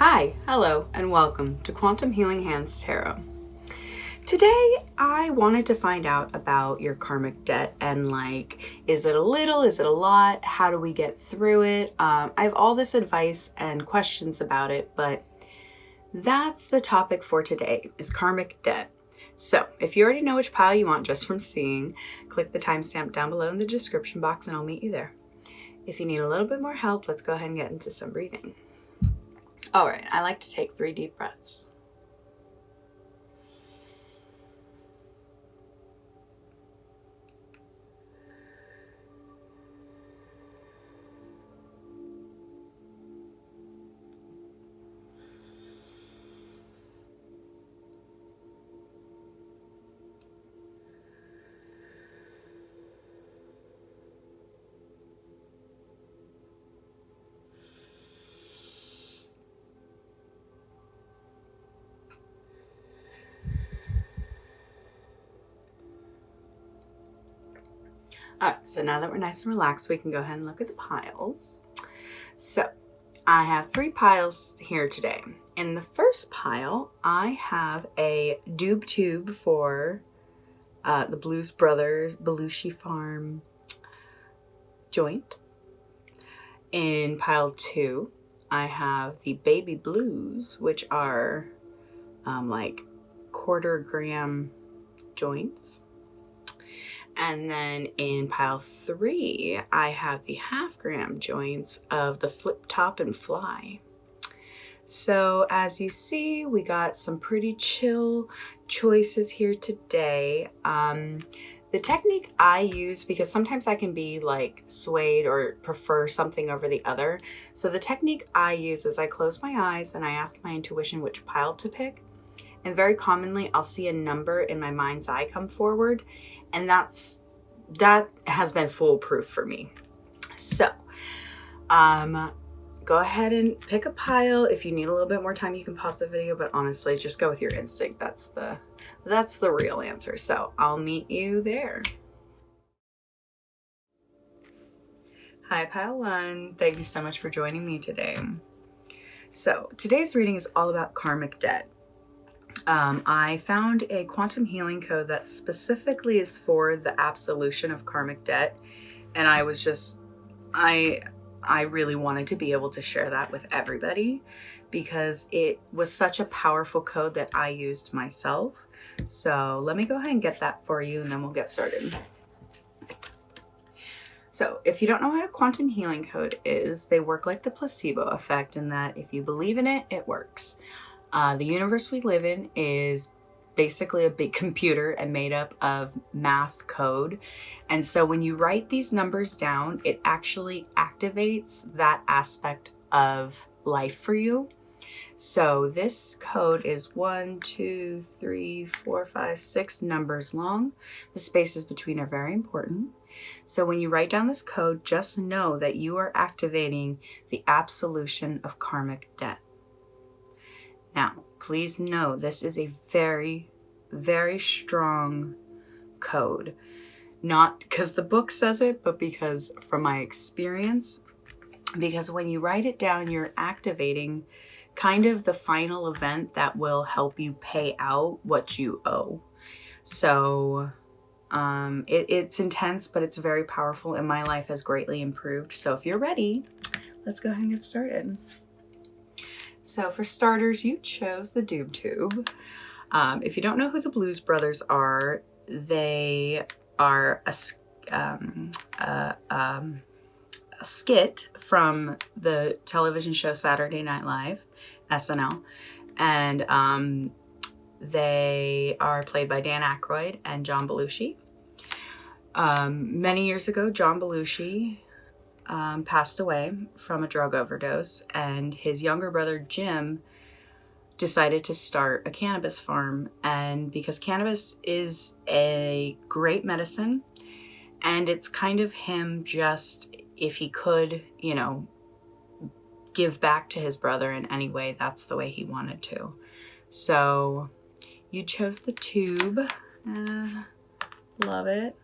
Hi, hello, and welcome to Quantum Healing Hands Tarot. Today, I wanted to find out about your karmic debt and is it a little, is it a lot? How do we get through it? I have all this advice and questions about it, but that's the topic for today, is karmic debt. So if you already know which pile you want just from seeing, click the timestamp down below in the description box and I'll meet you there. If you need a little bit more help, let's go ahead and get into some breathing. All right, I like to take 3 deep breaths. All right, so now that we're nice and relaxed, we can go ahead and look at the piles. So I have 3 piles here today. In the first pile, I have a doob tube for the Blues Brothers Belushi Farm joint. In pile 2, I have the Baby Blues, which are like 1/4 gram joints. And then in pile 3, I have the 1/2 gram joints of the Flip Top and Fly. So as you see, we got some pretty chill choices here today. The technique I use, because sometimes I can be swayed or prefer something over the other. So the technique I use is I close my eyes and I ask my intuition which pile to pick. And very commonly I'll see a number in my mind's eye come forward. And that has been foolproof for me. So, go ahead and pick a pile. If you need a little bit more time, you can pause the video, but honestly, just go with your instinct. That's the real answer. So I'll meet you there. Hi, pile 1. Thank you so much for joining me today. So today's reading is all about karmic debt. I found a quantum healing code that specifically is for the absolution of karmic debt. And I really wanted to be able to share that with everybody because it was such a powerful code that I used myself. So let me go ahead and get that for you and then we'll get started. So if you don't know what a quantum healing code is, they work like the placebo effect in that if you believe in it, it works. The universe we live in is basically a big computer and made up of math code. And so when you write these numbers down, it actually activates that aspect of life for you. So this code is 1, 2, 3, 4, 5, 6 numbers long. The spaces between are very important. So when you write down this code, just know that you are activating the absolution of karmic debt. Now, please know this is a very, very strong code. Not because the book says it, but because from my experience, because when you write it down, you're activating kind of the final event that will help you pay out what you owe. So it's intense, but it's very powerful, and my life has greatly improved. So if you're ready, let's go ahead and get started. So for starters, you chose the doob tube. If you don't know who the Blues Brothers are, they are a skit from the television show Saturday Night Live, SNL. And they are played by Dan Aykroyd and John Belushi. Many years ago, John Belushi passed away from a drug overdose, and his younger brother Jim decided to start a cannabis farm. And because cannabis is a great medicine, and it's kind of him just, if he could, give back to his brother in any way, that's the way he wanted to. So you chose the tube. Love it.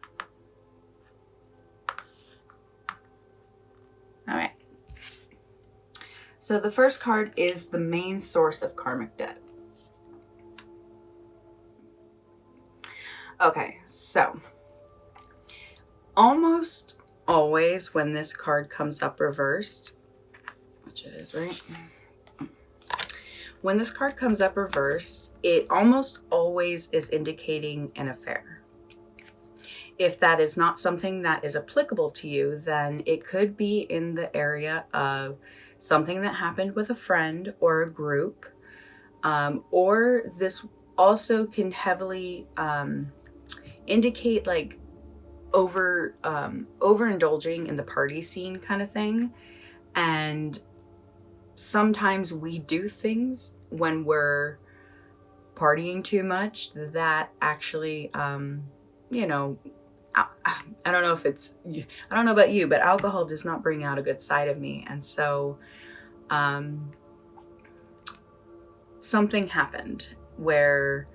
All right. So the first card is the main source of karmic debt. Okay, so almost always when this card comes up reversed, which it is, right? When this card comes up reversed, it almost always is indicating an affair. If that is not something that is applicable to you, then it could be in the area of something that happened with a friend or a group, or this also can heavily indicate like overindulging in the party scene kind of thing. And sometimes we do things when we're partying too much that actually, I don't know if it's, I don't know about you, but alcohol does not bring out a good side of me. And so something happened where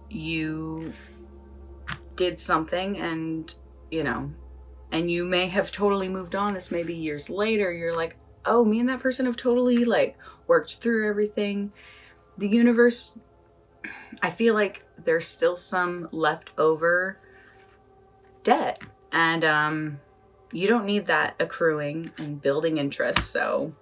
you did something and, and you may have totally moved on. This may be years later. You're like, oh, me and that person have totally like worked through everything. The universe, I feel like there's still some leftover debt, and you don't need that accruing and building interest. So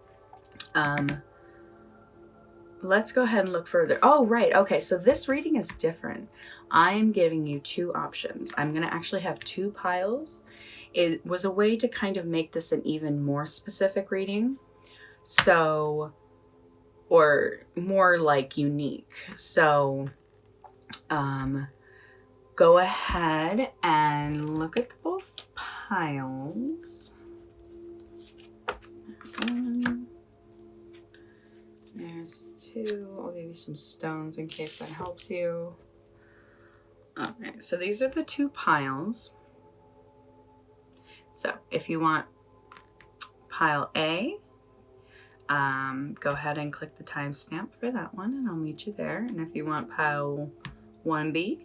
let's go ahead and look further. Oh, right. Okay, so this reading is different. I'm giving you two options. I'm going to actually have two piles. It was a way to kind of make this an even more specific reading. So, or more like unique. So, go ahead and look at both piles. There's two. I'll give you some stones in case that helps you. Okay, so these are the two piles. So if you want pile A, go ahead and click the timestamp for that one and I'll meet you there. And if you want pile 1B,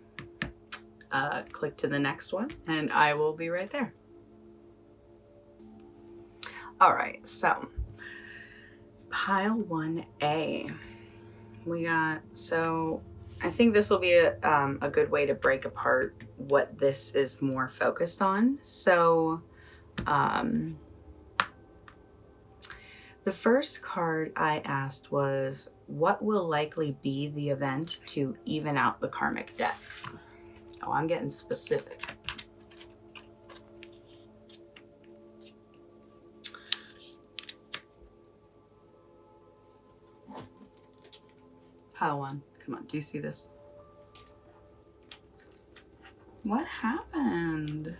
click to the next one and I will be right there. All right, so pile 1A, we got, so I think this will be a good way to break apart what this is more focused on. So the first card I asked was, what will likely be the event to even out the karmic debt? Oh, I'm getting specific. Pile 1. Come on, do you see this? What happened?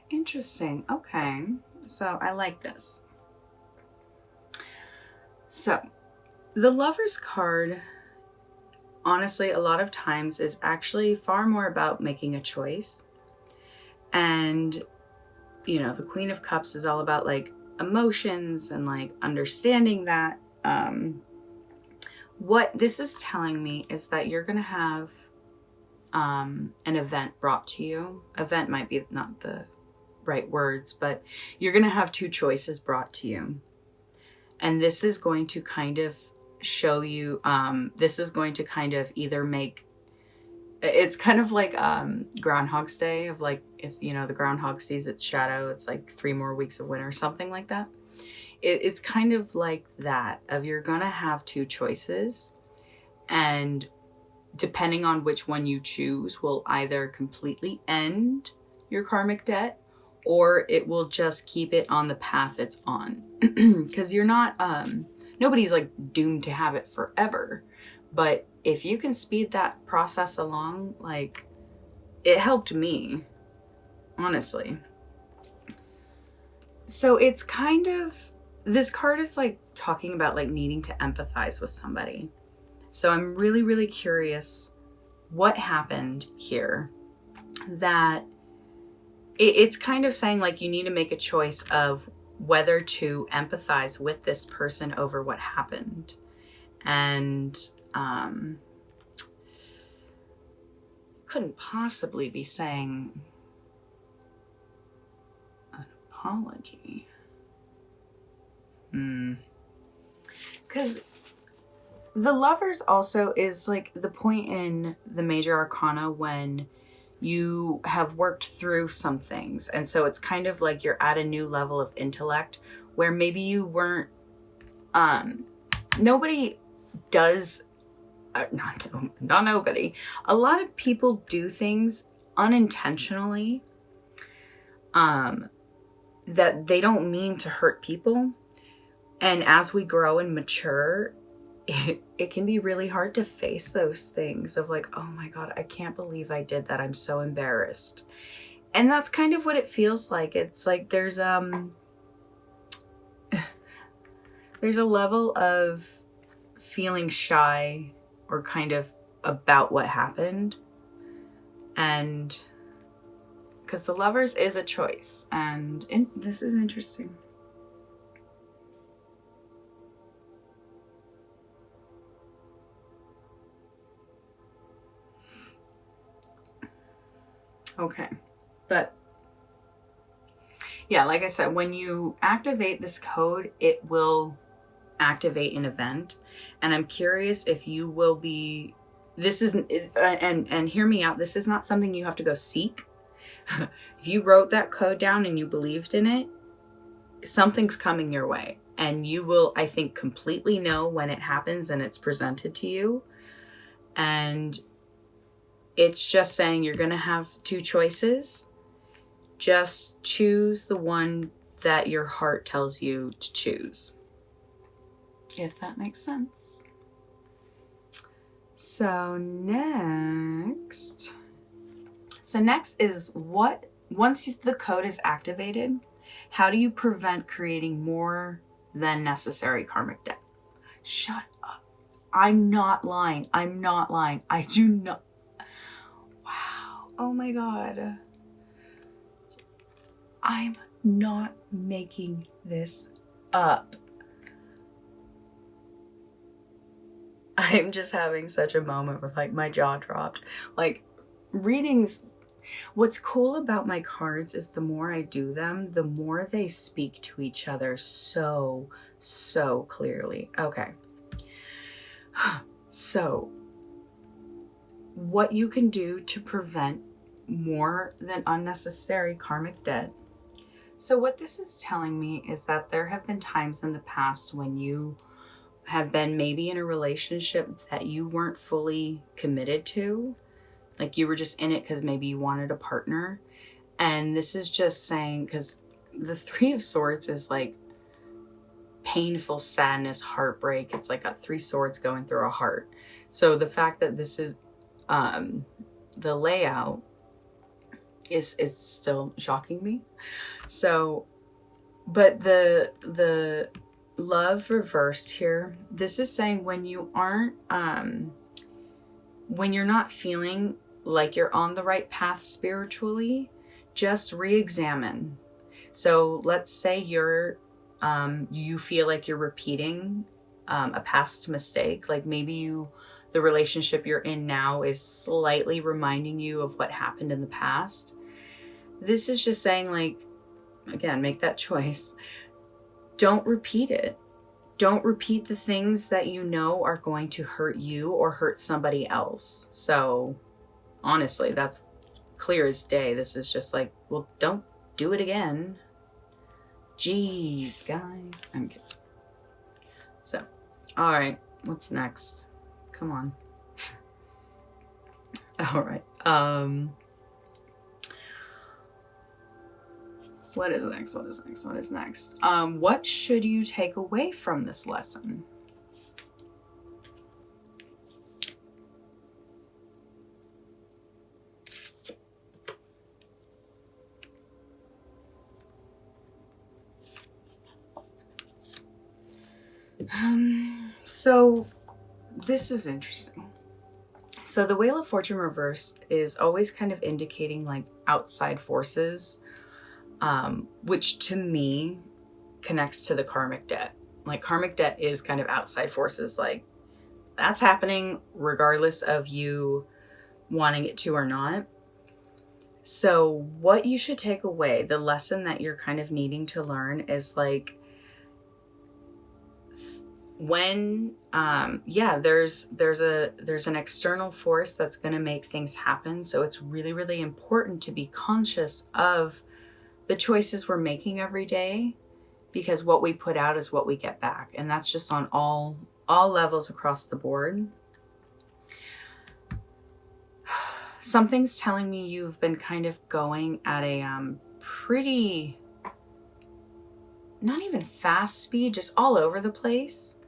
Interesting. Okay, so I like this. So the Lover's card, honestly, a lot of times is actually far more about making a choice. And, the Queen of Cups is all about like emotions and like understanding that. What this is telling me is that you're going to have an event brought to you. Event might be not the right words, but you're going to have two choices brought to you. And this is going to kind of show you, this is going to kind of either make, it's kind of like Groundhog's Day, of like, if, the groundhog sees its shadow, it's like 3 more weeks of winter, something like that. It's kind of like that, of you're going to have two choices. And depending on which one you choose will either completely end your karmic debt, or it will just keep it on the path it's on. Because you're not, nobody's like doomed to have it forever. But if you can speed that process along, like, it helped me, honestly. So it's kind of, this card is like talking about like needing to empathize with somebody. So I'm really, really curious what happened here, that it's kind of saying like you need to make a choice of whether to empathize with this person over what happened. And couldn't possibly be saying an apology. Because the Lovers also is like the point in the major arcana when you have worked through some things. And so it's kind of like you're at a new level of intellect where maybe you weren't, nobody does, not nobody. A lot of people do things unintentionally that they don't mean to hurt people. And as we grow and mature, it can be really hard to face those things of like, oh my God, I can't believe I did that. I'm so embarrassed. And that's kind of what it feels like. It's like there's a level of feeling shy or kind of about what happened. And because the Lovers is a choice. And this is interesting. Okay, but yeah, like I said, when you activate this code, it will activate an event. And I'm curious if you will be, this isn't, and hear me out, this is not something you have to go seek. If you wrote that code down and you believed in it, something's coming your way. And you will, I think, completely know when it happens and it's presented to you. And it's just saying you're going to have two choices. Just choose the one that your heart tells you to choose. If that makes sense. So next is what, once the code is activated, how do you prevent creating more than necessary karmic debt? Shut up. I'm not lying. I do not. Wow. Oh my God. I'm not making this up. I'm just having such a moment with like my jaw dropped. Like readings, what's cool about my cards is the more I do them, the more they speak to each other so clearly. Okay. So what you can do to prevent more than unnecessary karmic debt. So what this is telling me is that there have been times in the past when you have been maybe in a relationship that you weren't fully committed to. Like you were just in it because maybe you wanted a partner. And this is just saying, because the Three of Swords is like painful sadness, heartbreak. It's like got three swords going through a heart. So the fact that this is the layout it's still shocking me. So, but the love reversed here, this is saying when you aren't, when you're not feeling like you're on the right path spiritually, just re-examine. So let's say you're, you feel like you're repeating a past mistake. Like maybe the relationship you're in now is slightly reminding you of what happened in the past. This is just saying, like, again, make that choice. Don't repeat it. Don't repeat the things that you know are going to hurt you or hurt somebody else. So honestly, that's clear as day. This is just like, well, don't do it again. Jeez, guys. I'm kidding. So, all right, what's next? Come on. All right. What is next? What should you take away from this lesson? So this is interesting. So the Wheel of Fortune reversed is always kind of indicating like outside forces, which to me connects to the karmic debt. Like karmic debt is kind of outside forces, like that's happening regardless of you wanting it to or not. So what you should take away, the lesson that you're kind of needing to learn is like, when there's an external force that's going to make things happen. So it's really, really important to be conscious of the choices we're making every day, because what we put out is what we get back, and that's just on all levels across the board. Something's telling me you've been kind of going at a pretty, not even fast speed, just all over the place.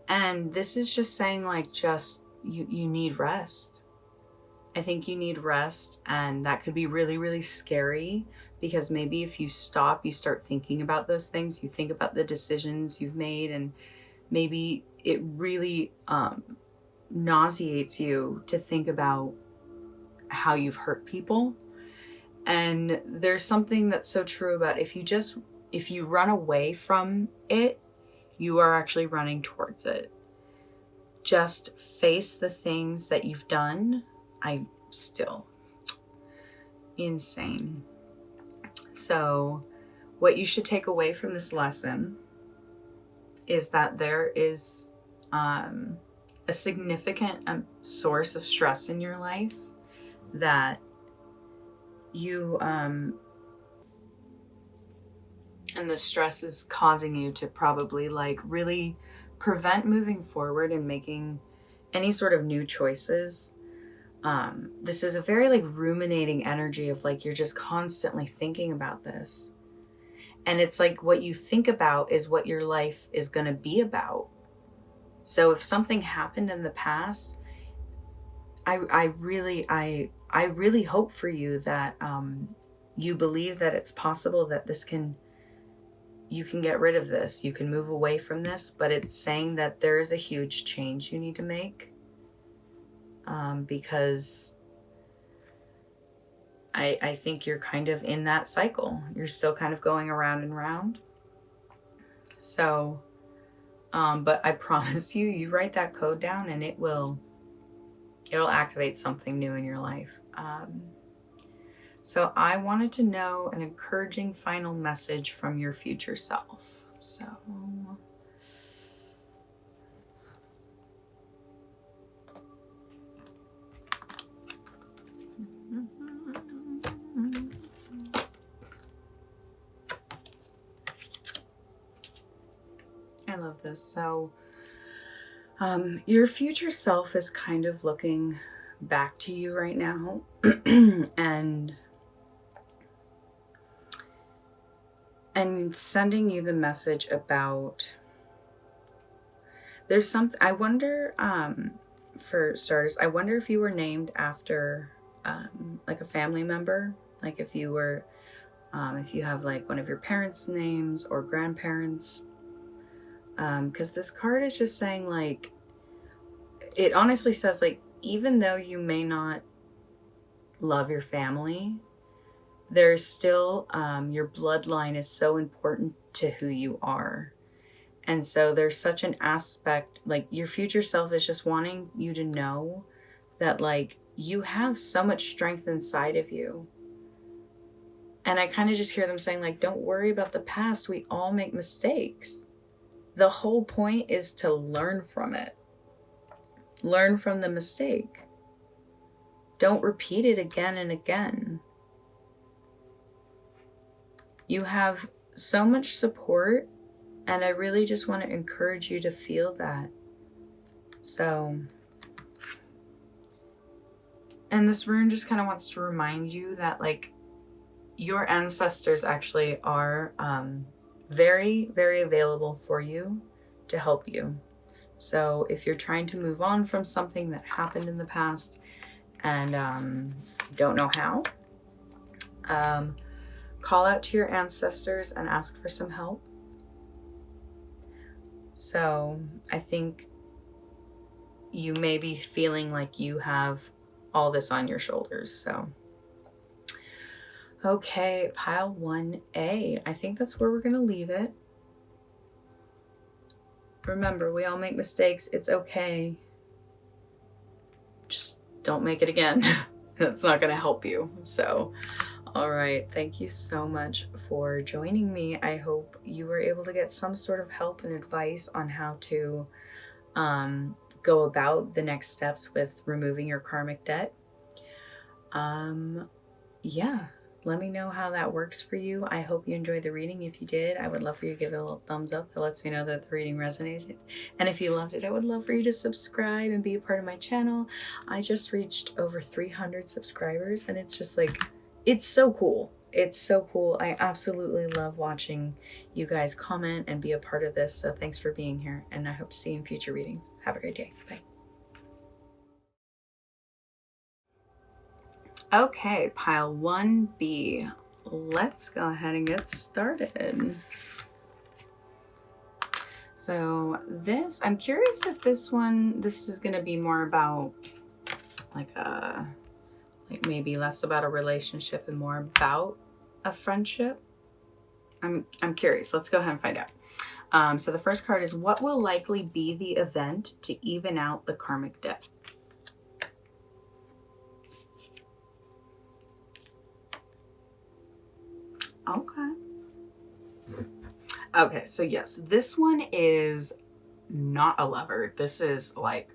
And this is just saying, like, just you need rest. I think you need rest, and that could be really, really scary, because maybe if you stop, you start thinking about those things, you think about the decisions you've made, and maybe it really nauseates you to think about how you've hurt people. And there's something that's so true about if you run away from it, you are actually running towards it. Just face the things that you've done. I'm still insane. So what you should take away from this lesson is that there is a significant source of stress in your life that you and the stress is causing you to probably like really prevent moving forward and making any sort of new choices. This is a very like ruminating energy of like, you're just constantly thinking about this. And it's like what you think about is what your life is going to be about. So if something happened in the past, I really hope for you that you believe that it's possible that you can get rid of this, you can move away from this, but it's saying that there is a huge change you need to make, because I think you're kind of in that cycle. You're still kind of going around and round. So, but I promise you write that code down and it'll activate something new in your life. So I wanted to know an encouraging final message from your future self. So I love this. So your future self is kind of looking back to you right now and sending you the message about, there's something, I wonder, for starters, I wonder if you were named after like a family member, like if you were, if you have like one of your parents' names or grandparents, because this card is just saying like, it honestly says like, even though you may not love your family, there's still, your bloodline is so important to who you are. And so there's such an aspect, like your future self is just wanting you to know that like you have so much strength inside of you. And I kind of just hear them saying like, don't worry about the past. We all make mistakes. The whole point is to learn from it. Learn from the mistake. Don't repeat it again and again. You have so much support, and I really just want to encourage you to feel that. So, and this rune just kind of wants to remind you that like your ancestors actually are very, very available for you to help you. So if you're trying to move on from something that happened in the past and don't know how, call out to your ancestors and ask for some help. So I think you may be feeling like you have all this on your shoulders. So, okay, pile 1A. I think that's where we're going to leave it. Remember, we all make mistakes. It's okay. Just don't make it again. That's not going to help you. So, All right. Thank you so much for joining me. I hope you were able to get some sort of help and advice on how to go about the next steps with removing your karmic debt. Yeah, let me know how that works for you. I hope you enjoyed the reading. If you did, I would love for you to give it a little thumbs up. That lets me know that the reading resonated. And if you loved it, I would love for you to subscribe and be a part of my channel. I just reached over 300 subscribers, and it's just like, it's so cool. It's so cool. I absolutely love watching you guys comment and be a part of this. So thanks for being here, and I hope to see you in future readings. Have a great day. Bye. Okay, pile 1B. Let's go ahead and get started. So this, I'm curious if this is going to be more about like maybe less about a relationship and more about a friendship. I'm curious. Let's go ahead and find out. So the first card is, what will likely be the event to even out the karmic debt? Okay, so yes, this one is not a lover. This is like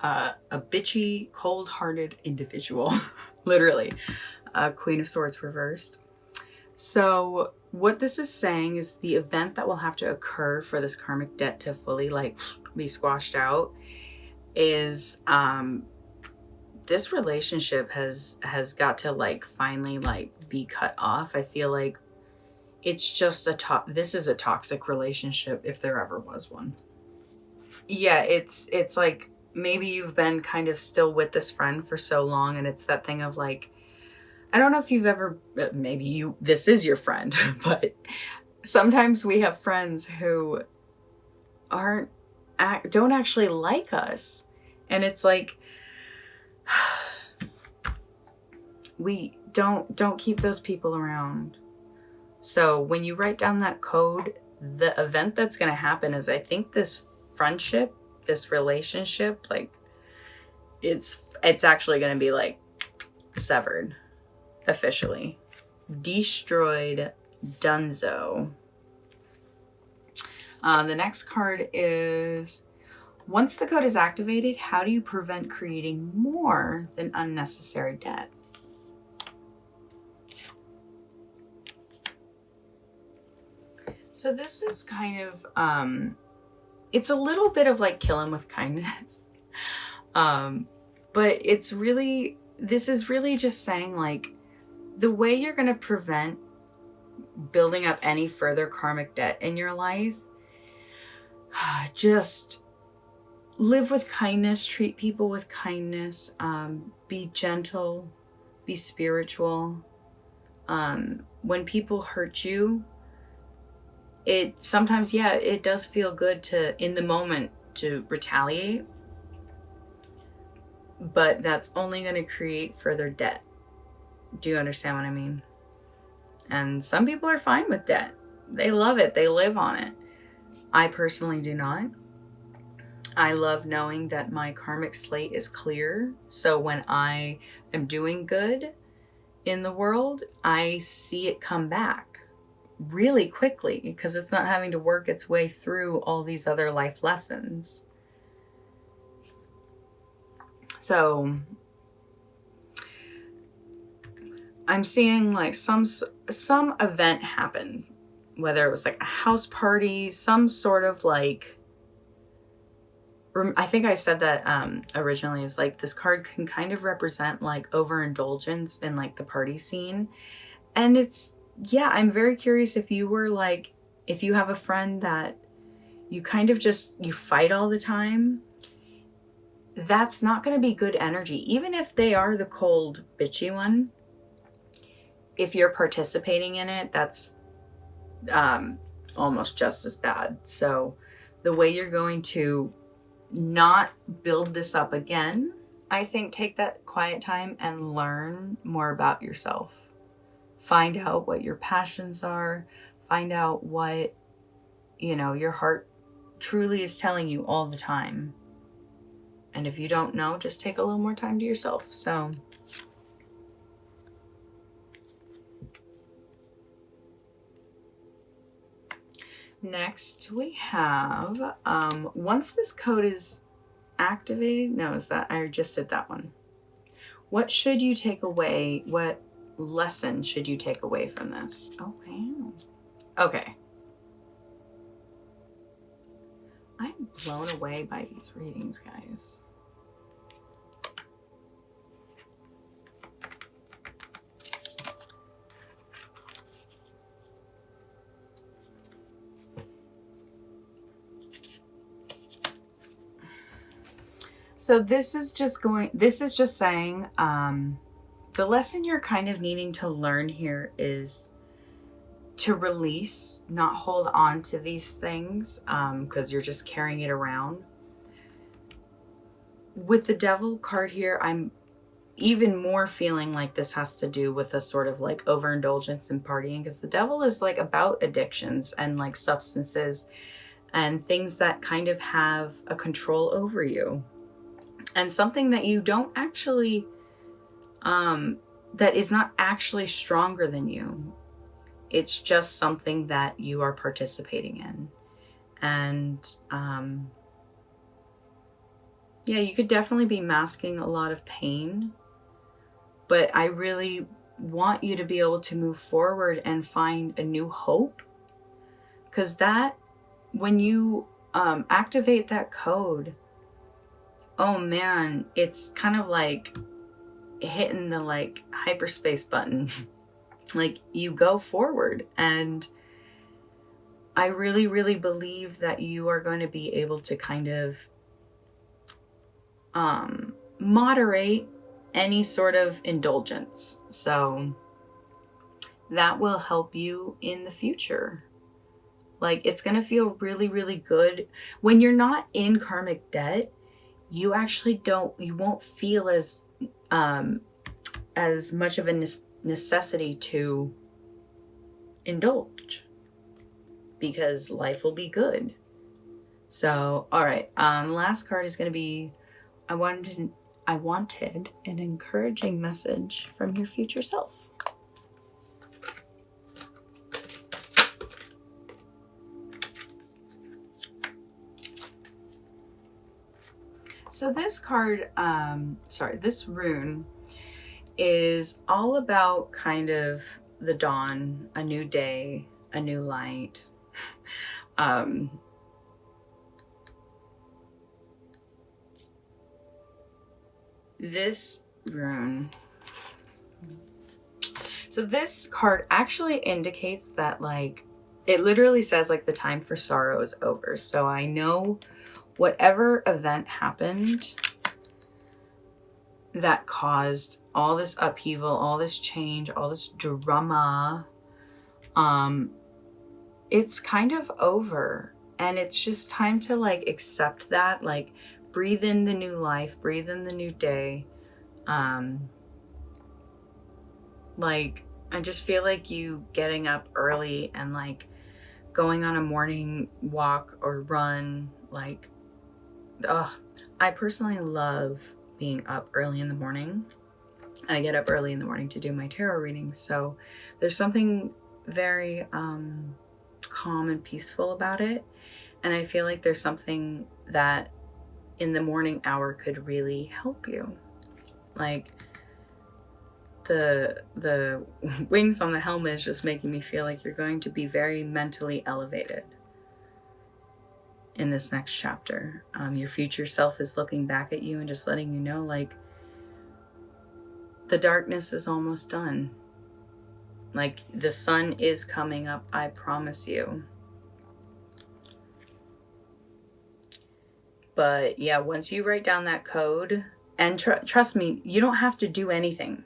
a bitchy, cold-hearted individual, literally. Queen of Swords reversed. So what this is saying is the event that will have to occur for this karmic debt to fully like be squashed out is this relationship has got to like finally like be cut off. I feel like it's just this is a toxic relationship if there ever was one. Yeah, it's like maybe you've been kind of still with this friend for so long, and it's that thing of like, I don't know if you've ever, maybe this is your friend, but sometimes we have friends who don't actually like us, and it's like, we don't keep those people around. So when you write down that code, the event that's going to happen is, I think this friendship, this relationship, like it's actually going to be like severed officially, destroyed, donezo. The next card is, once the code is activated, how do you prevent creating more than unnecessary debt? So this is kind of, it's a little bit of like killing with kindness. But this is really just saying like, the way you're going to prevent building up any further karmic debt in your life, just live with kindness, treat people with kindness, be gentle, be spiritual. When people hurt you, it sometimes, yeah, it does feel good to, in the moment, to retaliate, but that's only going to create further debt. Do you understand what I mean? And some people are fine with debt. They love it. They live on it. I personally do not. I love knowing that my karmic slate is clear. So when I am doing good in the world, I see it come back really quickly because it's not having to work its way through all these other life lessons. So I'm seeing like some event happen, whether it was like a house party, some sort of like, I think I said that originally, is like this card can kind of represent like overindulgence in like the party scene. And it's, yeah, I'm very curious if you were like, if you have a friend that you kind of just, you fight all the time, that's not going to be good energy. Even if they are the cold, bitchy one, if you're participating in it, that's almost just as bad. So the way you're going to not build this up again, I think take that quiet time and learn more about yourself. Find out what your passions are. Find out what, your heart truly is telling you all the time. And if you don't know, just take a little more time to yourself. So Next we have, once this code is activated, no, is that, I just did that one. What should you take away? What lesson should you take away from this? Oh, wow. Okay. I'm blown away by these readings, guys. So this is just saying, the lesson you're kind of needing to learn here is to release, not hold on to these things, because you're just carrying it around. With the Devil card here, I'm even more feeling like this has to do with a sort of like overindulgence and partying, because the Devil is like about addictions and like substances and things that kind of have a control over you. And something that you don't actually, that is not actually stronger than you. It's just something that you are participating in. And, yeah, you could definitely be masking a lot of pain. But I really want you to be able to move forward and find a new hope. Because that, when you activate that code, oh man, it's kind of like hitting the like hyperspace button. Like you go forward, and I really, really believe that you are going to be able to kind of moderate any sort of indulgence. So that will help you in the future. Like it's going to feel really, really good when you're not in karmic debt. You actually you won't feel as much of a necessity to indulge, because life will be good. So, all right. Last card is going to be, I wanted an encouraging message from your future self. So this card, this rune is all about kind of the dawn, a new day, a new light. This rune. So this card actually indicates that, like, it literally says like the time for sorrow is over. So I know whatever event happened that caused all this upheaval, all this change, all this drama, it's kind of over. And it's just time to like accept that, like breathe in the new life, breathe in the new day. Like, I just feel like you getting up early and like going on a morning walk or run, like, I personally love being up early in the morning. I get up early in the morning to do my tarot readings. So there's something very calm and peaceful about it. And I feel like there's something that in the morning hour could really help you. Like the wings on the helmet is just making me feel like you're going to be very mentally elevated in this next chapter. Your future self is looking back at you and just letting you know, like, the darkness is almost done. Like, the sun is coming up, I promise you. But yeah, once you write down that code, and trust me, you don't have to do anything.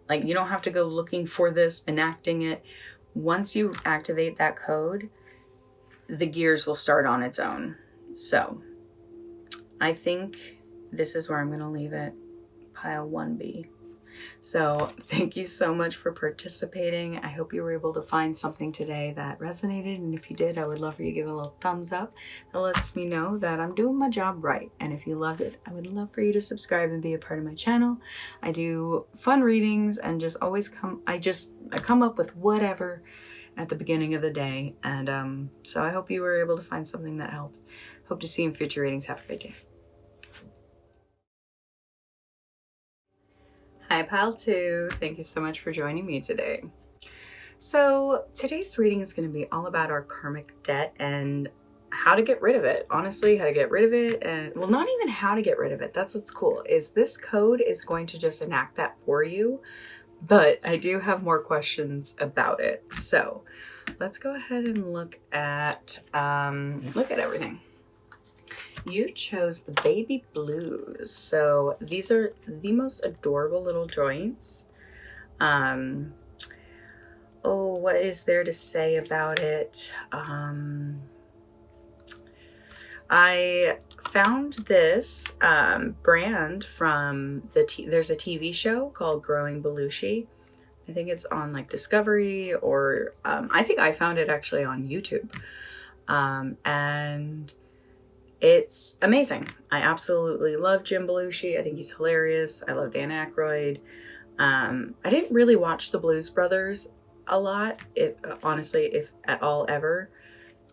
Like, you don't have to go looking for this, enacting it. Once you activate that code, the gears will start on its own. So I think this is where I'm going to leave it. Pile 1B. So thank you so much for participating. I hope you were able to find something today that resonated. And if you did, I would love for you to give it a little thumbs up. That lets me know that I'm doing my job right. And if you loved it, I would love for you to subscribe and be a part of my channel. I do fun readings and just always I come up with whatever. at the beginning of the day. And so I hope you were able to find something that helped. Hope to see you in future readings. Have a great day. Hi, Pile 2. Thank you so much for joining me today. So today's reading is going to be all about our karmic debt and how to get rid of it. Honestly, how to get rid of it. And well, not even how to get rid of it. That's what's cool, is this code is going to just enact that for you. But I do have more questions about it. So let's go ahead and look at everything. You chose the baby blues. So these are the most adorable little joints. Oh, what is there to say about it? I found this brand from there's a TV show called Growing Belushi. I think it's on like Discovery, or I think I found it actually on YouTube. And it's amazing. I absolutely love Jim Belushi. I think he's hilarious. I love Dan Aykroyd. I didn't really watch the Blues Brothers a lot, honestly, if at all ever.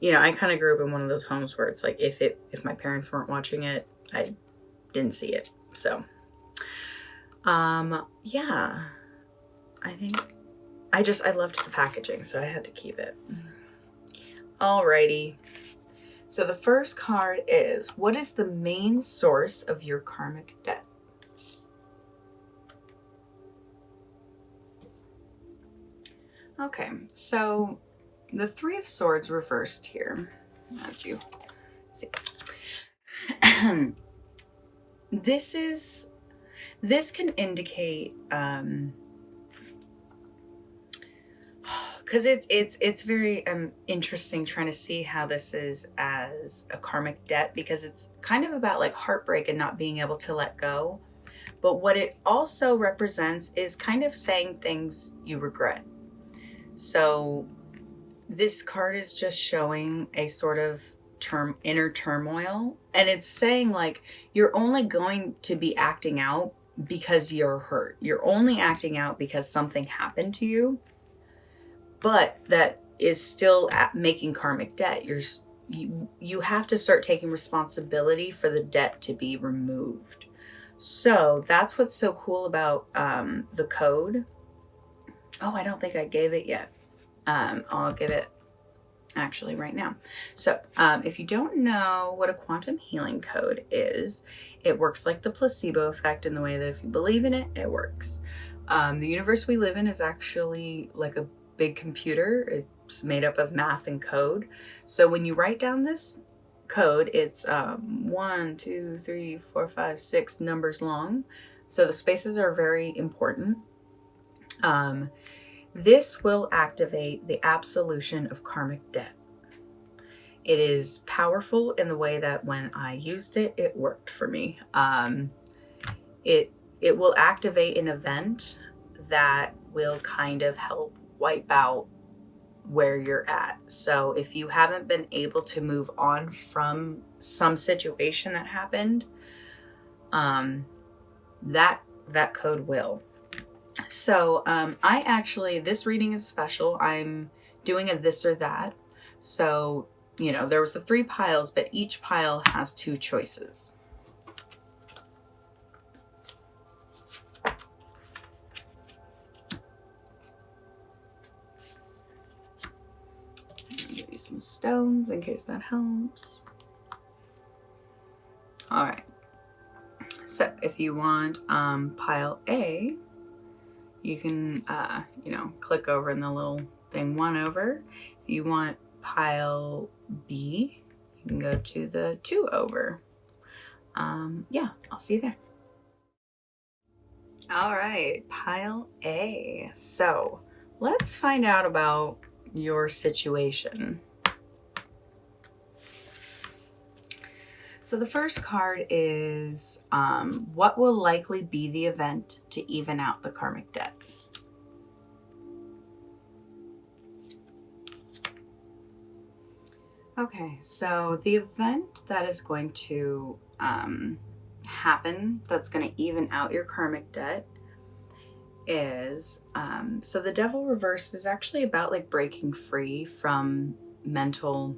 You know, I kind of grew up in one of those homes where it's like if my parents weren't watching it, I didn't see it. So, yeah, I think I loved the packaging, so I had to keep it. Alrighty. So the first card is, what is the main source of your karmic debt? Okay, so the Three of Swords reversed here, as you see. This can indicate, because it's very interesting trying to see how this is as a karmic debt, because it's kind of about like heartbreak and not being able to let go. But what it also represents is kind of saying things you regret. So this card is just showing a sort of inner turmoil, and it's saying like you're only going to be acting out because you're hurt. You're only acting out because something happened to you, but that is still making karmic debt. You have to start taking responsibility for the debt to be removed. So that's what's so cool about the code. Oh, I don't think I gave it yet. I'll give it actually right now. So if you don't know what a quantum healing code is, it works like the placebo effect in the way that if you believe in it, it works. The universe we live in is actually like a big computer. It's made up of math and code. So when you write down this code, it's 1, 2, 3, 4, 5, 6 numbers long. So the spaces are very important. This will activate the absolution of karmic debt. It is powerful in the way that when I used it, it worked for me. It will activate an event that will kind of help wipe out where you're at. So if you haven't been able to move on from some situation that happened, that code will. So this reading is special. I'm doing a this or that. So, you know, there was the 3 piles, but each pile has 2 choices. I'll give you some stones in case that helps. All right. So if you want pile A, you can, click over in the little thing 1 over. If you want pile B, you can go to the 2 over. I'll see you there. All right, pile A. So let's find out about your situation. So the first card is what will likely be the event to even out the karmic debt? Okay, so the event that is going to happen, that's going to even out your karmic debt, is, so the Devil reversed is actually about like breaking free from mental,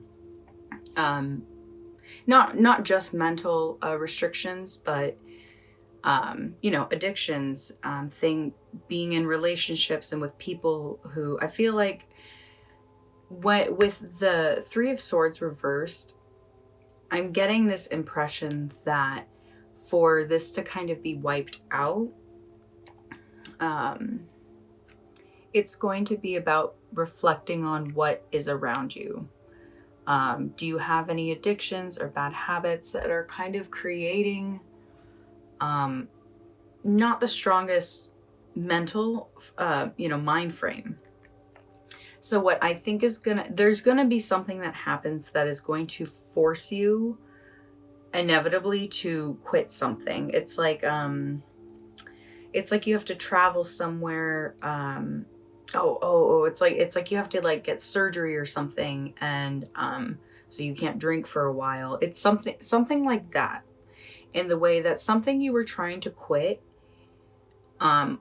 not just mental restrictions, but addictions, being in relationships and with people who I feel like with the Three of Swords reversed, I'm getting this impression that for this to kind of be wiped out, it's going to be about reflecting on what is around you. Do you have any addictions or bad habits that are kind of creating not the strongest mental, mind frame? So what I think is there's gonna be something that happens that is going to force you inevitably to quit something. It's like you have to travel somewhere. It's like you have to like get surgery or something, and so you can't drink for a while. It's something like that, in the way that something you were trying to quit,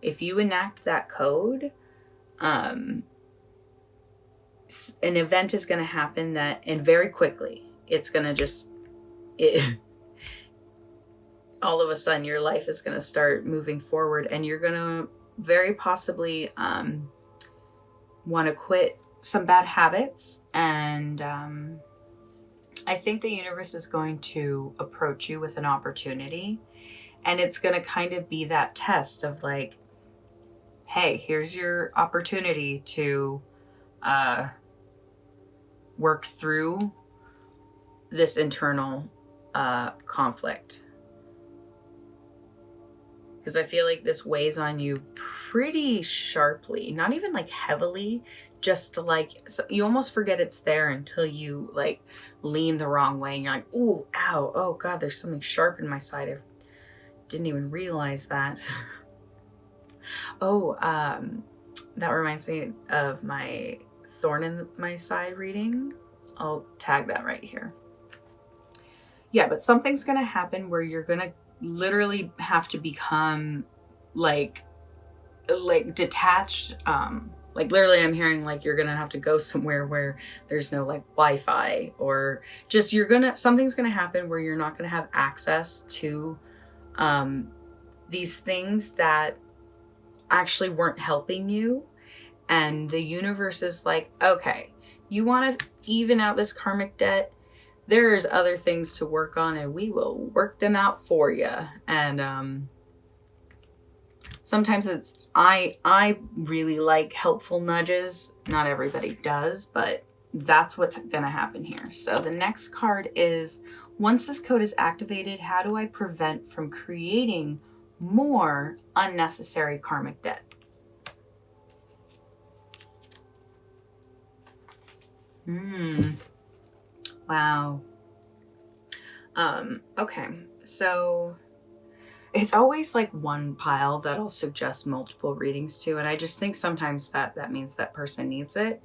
if you enact that code, an event is going to happen and very quickly, it's going to all of a sudden your life is going to start moving forward, and you're going to very possibly want to quit some bad habits. And I think the universe is going to approach you with an opportunity, and it's going to kind of be that test of like, hey, here's your opportunity to work through this internal conflict. Because I feel like this weighs on you pretty sharply, not even like heavily, just to like, so you almost forget it's there until you like lean the wrong way and you're like, ooh, ow, oh God, there's something sharp in my side. I didn't even realize that. That reminds me of my thorn in my side reading. I'll tag that right here. Yeah, but something's going to happen where you're going to literally have to become like detached. Like literally I'm hearing like you're going to have to go somewhere where there's no like Wi-Fi, or just something's going to happen where you're not going to have access to these things that actually weren't helping you. And the universe is like, okay, you want to even out this karmic debt? There's other things to work on, and we will work them out for you. And sometimes I really like helpful nudges. Not everybody does, but that's what's gonna happen here. So the next card is, once this code is activated, how do I prevent from creating more unnecessary karmic debt? Wow. Okay. So it's always like one pile that I'll suggest multiple readings to. And I just think sometimes that means that person needs it.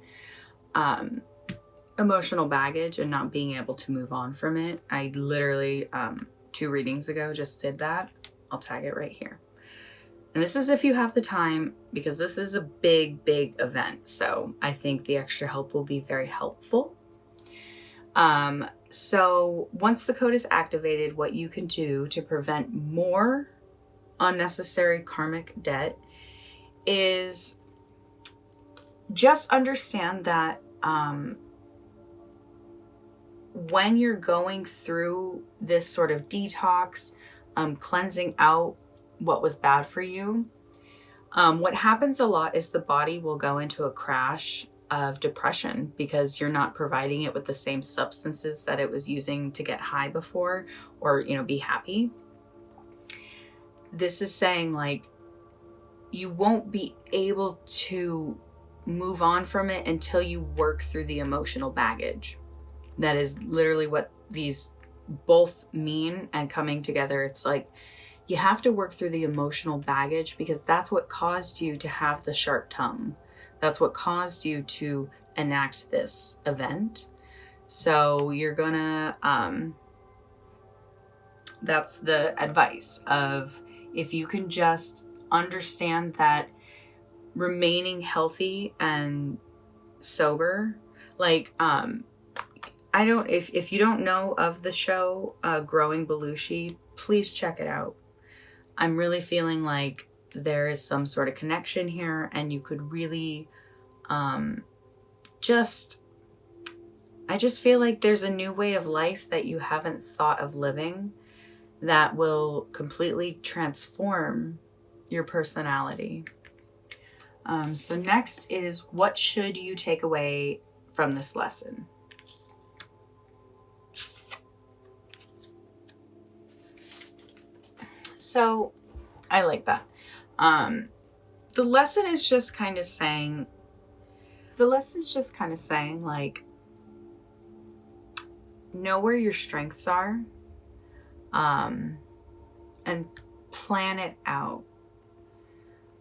Emotional baggage and not being able to move on from it. I literally, 2 readings ago just did that. I'll tag it right here. And this is if you have the time, because this is a big, big event. So I think the extra help will be very helpful. So once the code is activated, what you can do to prevent more unnecessary karmic debt is just understand that when you're going through this sort of detox, cleansing out what was bad for you, what happens a lot is the body will go into a crash of depression because you're not providing it with the same substances that it was using to get high before, or, be happy. This is saying like, you won't be able to move on from it until you work through the emotional baggage. That is literally what these both mean, and coming together. It's like, you have to work through the emotional baggage because that's what caused you to have the sharp tongue. That's what caused you to enact this event. So you're gonna, that's the advice of, if you can just understand that remaining healthy and sober. Like, I don't, if you don't know of the show, Growing Belushi, please check it out. I'm really feeling like there is some sort of connection here, and you could really, I just feel like there's a new way of life that you haven't thought of living that will completely transform your personality. So next is, what should you take away from this lesson? So I like that. The lesson is just kind of saying, like, know where your strengths are, and plan it out.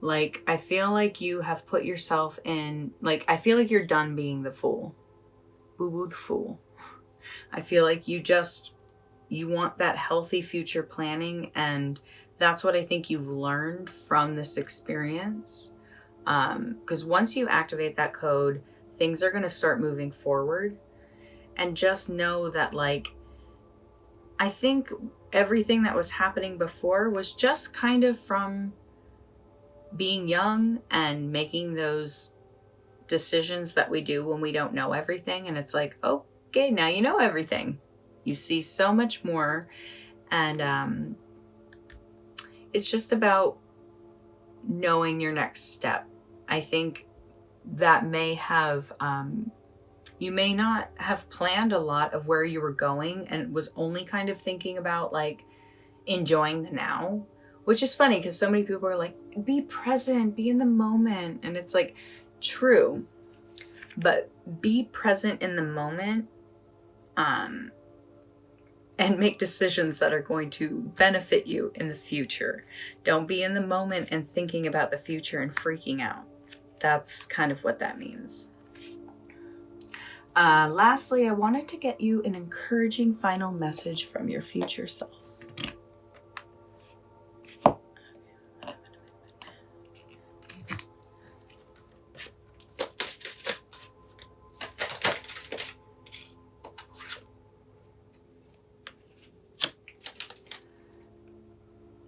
Like, I feel like you have put yourself in, like, I feel like you're done being the fool. Boo-boo the fool. I feel like you want that healthy future planning, and that's what I think you've learned from this experience. Because once you activate that code, things are going to start moving forward. And just know that, like, I think everything that was happening before was just kind of from being young and making those decisions that we do when we don't know everything. And it's like, okay, now you know everything. You see so much more. And it's just about knowing your next step. I think that may have, you may not have planned a lot of where you were going and was only kind of thinking about, like, enjoying the now, which is funny because so many people are like, be present, be in the moment. And it's like, true, but be present in the moment, and make decisions that are going to benefit you in the future. Don't be in the moment and thinking about the future and freaking out. That's kind of what that means. Lastly, I wanted to get you an encouraging final message from your future self.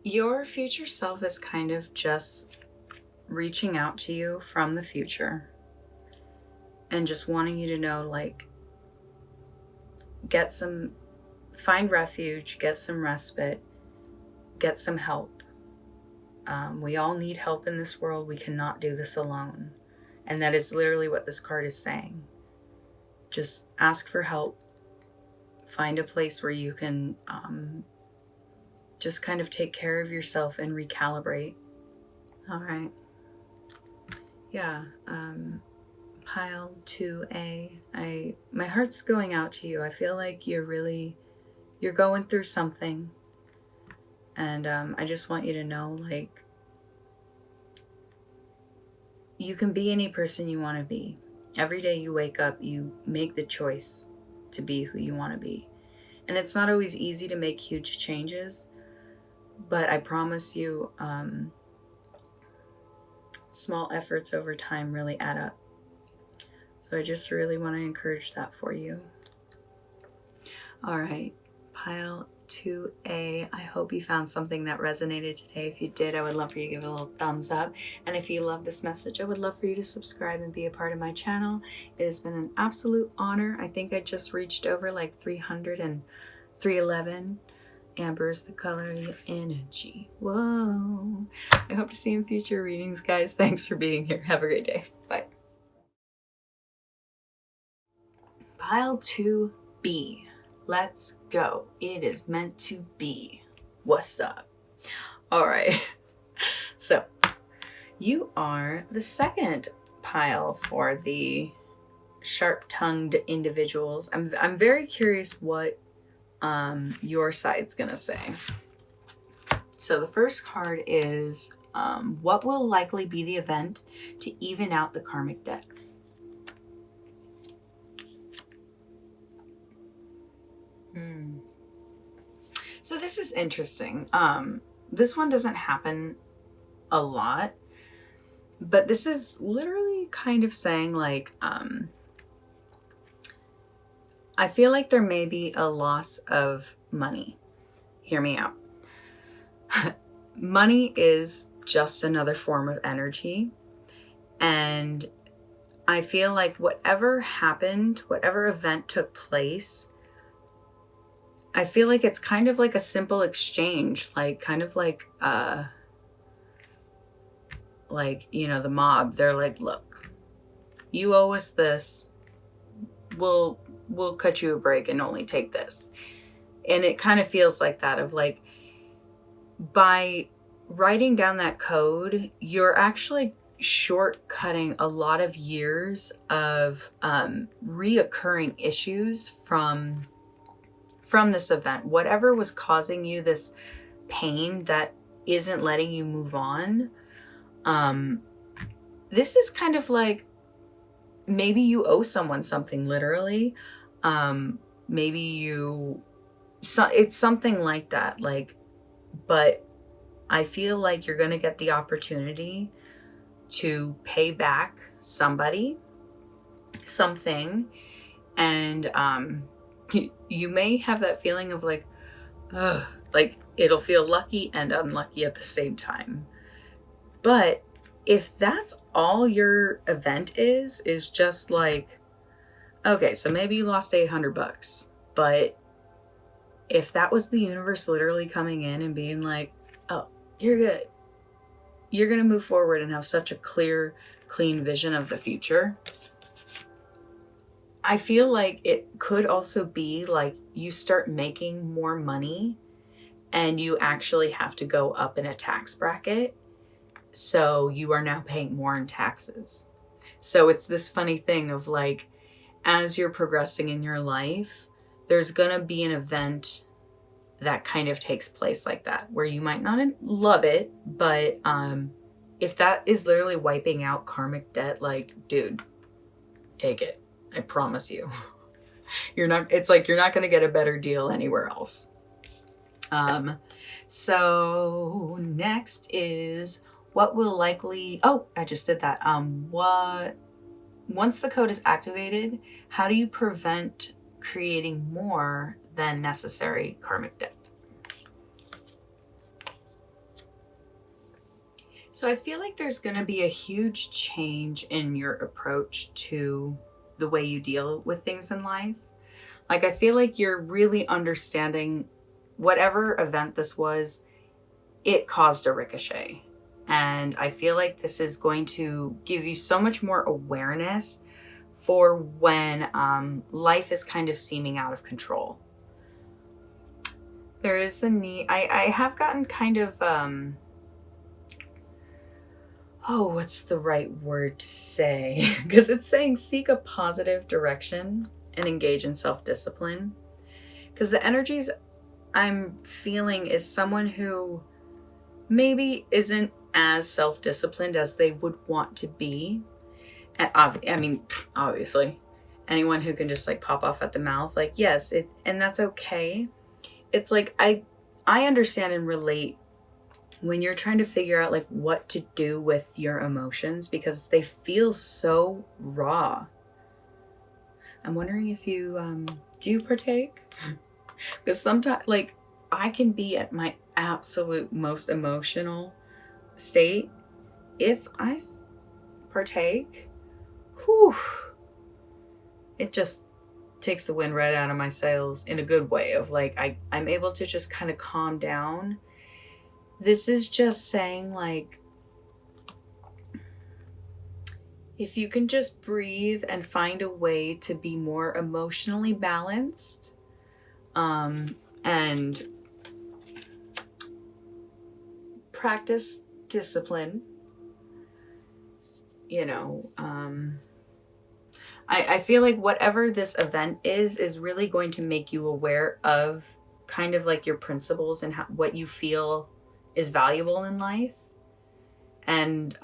Your future self is kind of just reaching out to you from the future and just wanting you to know, like, find refuge, get some respite, get some help. We all need help in this world. We cannot do this alone. And that is literally what this card is saying. Just ask for help. Find a place where you can just kind of take care of yourself and recalibrate. All right. Yeah. Pile 2A. My heart's going out to you. I feel like you're going through something. And I just want you to know, like, you can be any person you want to be. Every day you wake up, you make the choice to be who you want to be. And it's not always easy to make huge changes, but I promise you, small efforts over time really add up. So I just really want to encourage that for you. All right, pile 2A. I hope you found something that resonated today. If you did, I would love for you to give it a little thumbs up. And if you love this message, I would love for you to subscribe and be a part of my channel. It has been an absolute honor. I think I just reached over like 300 and 311. Amber is the color of your energy. Whoa. I hope to see you in future readings, guys. Thanks for being here. Have a great day. Bye. Pile 2B. Let's go. It is meant to be. What's up? All right. So you are the second pile for the sharp-tongued individuals. I'm very curious what your side's gonna say. So the first card is what will likely be the event to even out the karmic debt? So this is interesting. This one doesn't happen a lot. But this is literally kind of saying like, I feel like there may be a loss of money. Hear me out. Money is just another form of energy. And I feel like whatever happened, whatever event took place, I feel like it's kind of like a simple exchange, like kind of like, you know, the mob. They're like, look, you owe us this. We'll cut you a break and only take this. And it kind of feels like that, of like, by writing down that code, you're actually shortcutting a lot of years of reoccurring issues from this event. Whatever was causing you this pain that isn't letting you move on, this is kind of like, maybe you owe someone something, literally. Maybe it's something like that, like, but I feel like you're going to get the opportunity to pay back somebody, something. And you may have that feeling of like, ugh, like it'll feel lucky and unlucky at the same time. But if that's all your event is just like, okay, so maybe you lost $800, but if that was the universe literally coming in and being like, oh, you're good, you're going to move forward and have such a clear, clean vision of the future. I feel like it could also be like you start making more money and you actually have to go up in a tax bracket. So you are now paying more in taxes. So it's this funny thing of like, as you're progressing in your life, there's going to be an event that kind of takes place like that, where you might not love it, but if that is literally wiping out karmic debt, like, dude, take it. I promise you. It's like you're not going to get a better deal anywhere else. So next is what will likely, I just did that. Once the code is activated, how do you prevent creating more than necessary karmic debt? So I feel like there's going to be a huge change in your approach to the way you deal with things in life. Like, I feel like you're really understanding whatever event this was, it caused a ricochet. And I feel like this is going to give you so much more awareness for when life is kind of seeming out of control. There is a need. I have gotten kind of, what's the right word to say? Because it's saying seek a positive direction and engage in self-discipline. Because the energies I'm feeling is someone who maybe isn't as self-disciplined as they would want to be. And obviously, anyone who can just like pop off at the mouth, like, yes, and that's okay. It's like, I understand and relate when you're trying to figure out like what to do with your emotions, because they feel so raw. I'm wondering if you do partake, because sometimes, like, I can be at my absolute most emotional state. If I partake, it just takes the wind right out of my sails in a good way, of like, I'm able to just kind of calm down. This is just saying, like, if you can just breathe and find a way to be more emotionally balanced, and practice discipline, I feel like whatever this event is really going to make you aware of kind of like your principles and what you feel is valuable in life. And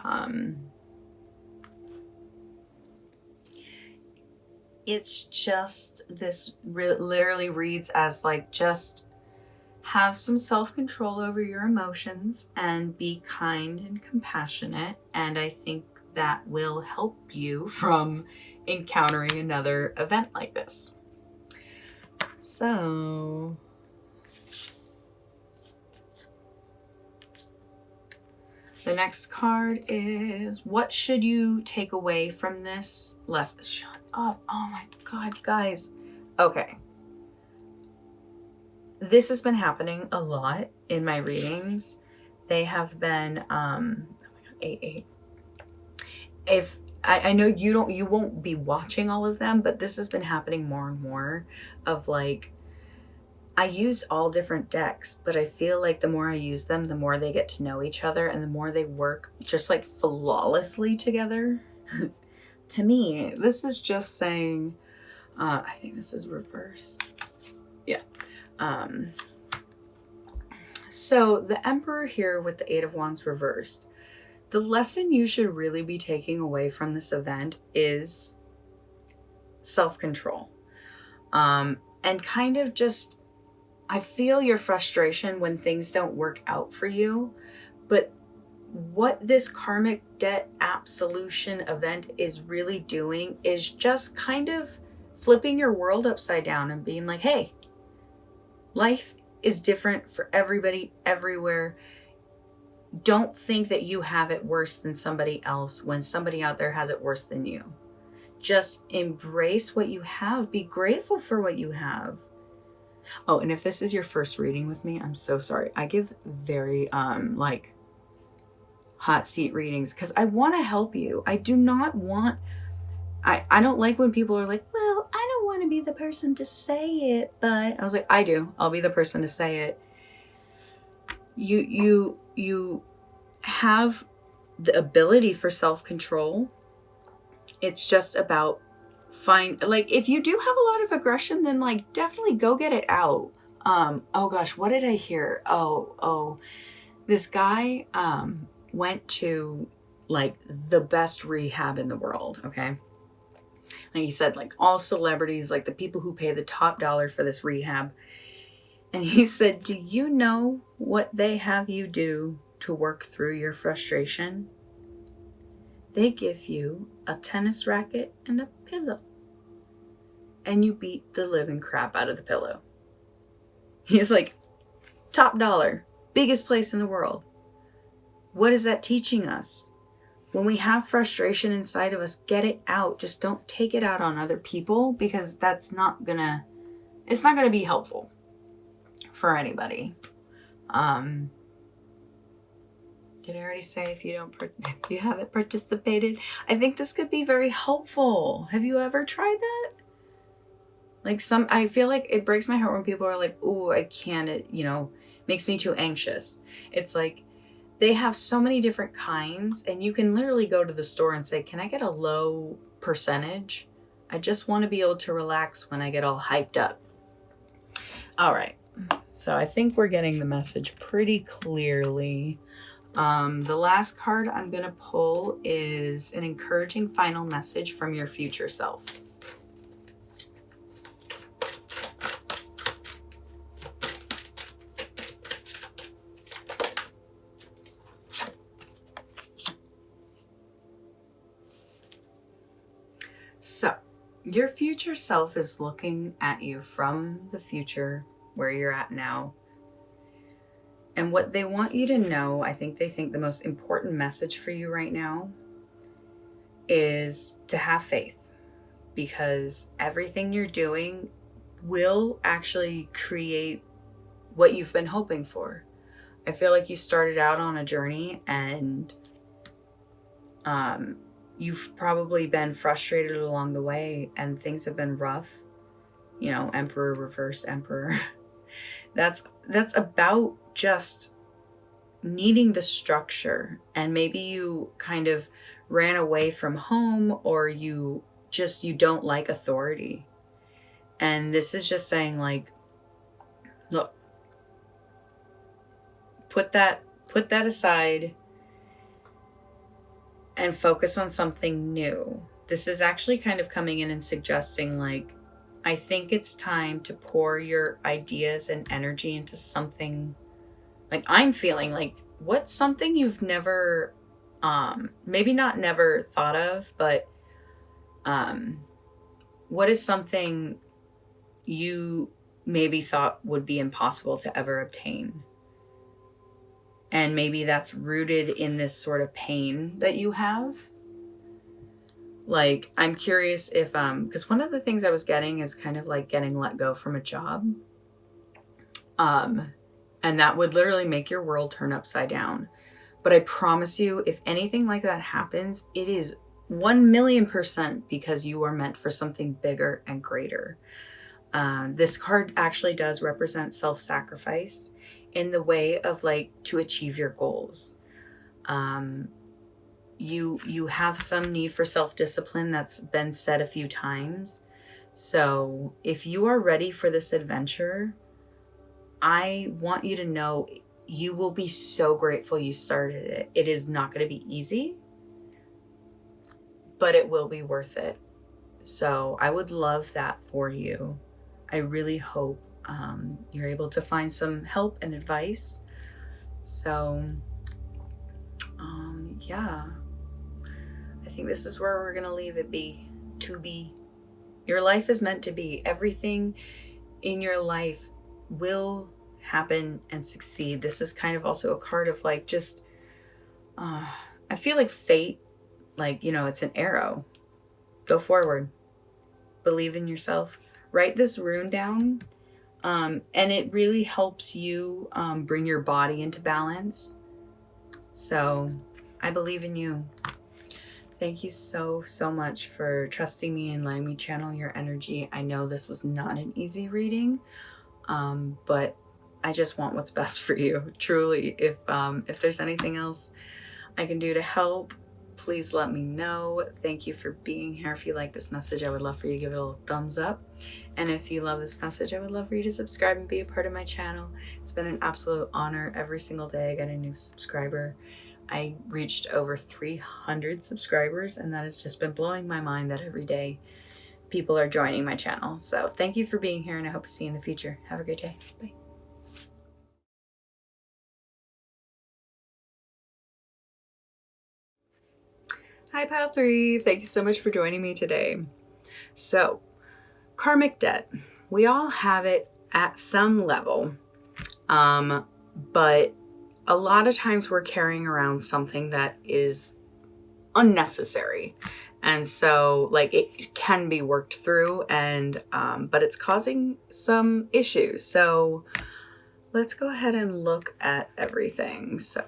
it's just this literally reads as like, just have some self-control over your emotions and be kind and compassionate. And I think that will help you from encountering another event like this. So the next card is, what should you take away from this lesson? Shut up. Oh my God, guys. Okay. This has been happening a lot in my readings. They have been, oh my God, 8. If I know you won't be watching all of them, but this has been happening more and more of like, I use all different decks, but I feel like the more I use them, the more they get to know each other and the more they work just like flawlessly together. To me, this is just saying, I think this is reversed. Yeah. So the Emperor here with the 8 of Wands reversed. The lesson you should really be taking away from this event is self-control. And kind of just, I feel your frustration when things don't work out for you, but what this karmic debt absolution event is really doing is just kind of flipping your world upside down and being like, hey, life is different for everybody, everywhere. Don't think that you have it worse than somebody else when somebody out there has it worse than you. Just embrace what you have. Be grateful for what you have. Oh, and if this is your first reading with me, I'm so sorry. I give very like hot seat readings because I want to help you. I do not want, I don't like when people are like, well, I don't want to be the person to say it, but I was like, I do. I'll be the person to say it. You have the ability for self-control. It's just about like, if you do have a lot of aggression, then like definitely go get it out. Oh gosh, what did I hear? Oh, this guy went to like the best rehab in the world, okay? Like he said, like all celebrities, like the people who pay the top dollar for this rehab. And he said, do you know what they have you do to work through your frustration? They give you a tennis racket and a pillow. And you beat the living crap out of the pillow. He's like, top dollar, biggest place in the world. What is that teaching us? When we have frustration inside of us, get it out. Just don't take it out on other people, because that's not gonna, it's not gonna be helpful for anybody. Did I already say if you haven't participated? I think this could be very helpful. Have you ever tried that? Like I feel like it breaks my heart when people are like, oh, I can't, it, makes me too anxious. It's like, they have so many different kinds, and you can literally go to the store and say, can I get a low percentage? I just want to be able to relax when I get all hyped up. All right. So I think we're getting the message pretty clearly. The last card I'm going to pull is an encouraging final message from your future self. So, your future self is looking at you from the future where you're at now. And what they want you to know, I think they think the most important message for you right now is to have faith, because everything you're doing will actually create what you've been hoping for. I feel like you started out on a journey and you've probably been frustrated along the way and things have been rough. Emperor, reverse emperor. That's about just needing the structure, and maybe you kind of ran away from home, or you don't like authority. And this is just saying, like, look, put that aside and focus on something new. This is actually kind of coming in and suggesting, like, I think it's time to pour your ideas and energy into something, like I'm feeling like, what's something you've never, maybe not never thought of, but what is something you maybe thought would be impossible to ever obtain? And maybe that's rooted in this sort of pain that you have. Like, I'm curious if, because one of the things I was getting is kind of like getting let go from a job. And that would literally make your world turn upside down. But I promise you, if anything like that happens, it is 1,000,000% because you are meant for something bigger and greater. This card actually does represent self-sacrifice in the way of like to achieve your goals. You have some need for self-discipline that's been said a few times. So if you are ready for this adventure, I want you to know you will be so grateful you started it. It is not going to be easy, but it will be worth it. So I would love that for you. I really hope you're able to find some help and advice. So, yeah, I think this is where we're going to leave it be. To be. Your life is meant to be. Everything in your life will happen and succeed. This is kind of also a card of like just, I feel like fate, like, you know, it's an arrow. Go forward. Believe in yourself. Write this rune down. And it really helps you bring your body into balance. So I believe in you. Thank you so, so much for trusting me and letting me channel your energy. I know this was not an easy reading, but I just want what's best for you, truly. If there's anything else I can do to help, please let me know. Thank you for being here. If you like this message, I would love for you to give it a thumbs up. And if you love this message, I would love for you to subscribe and be a part of my channel. It's been an absolute honor. Every single day I get a new subscriber. I reached over 300 subscribers, and that has just been blowing my mind that every day people are joining my channel. So thank you for being here, and I hope to see you in the future. Have a great day. Bye. Hi, Pile 3. Thank you so much for joining me today. So, karmic debt. We all have it at some level, but a lot of times we're carrying around something that is unnecessary. And so like it can be worked through, and but it's causing some issues. So let's go ahead and look at everything. So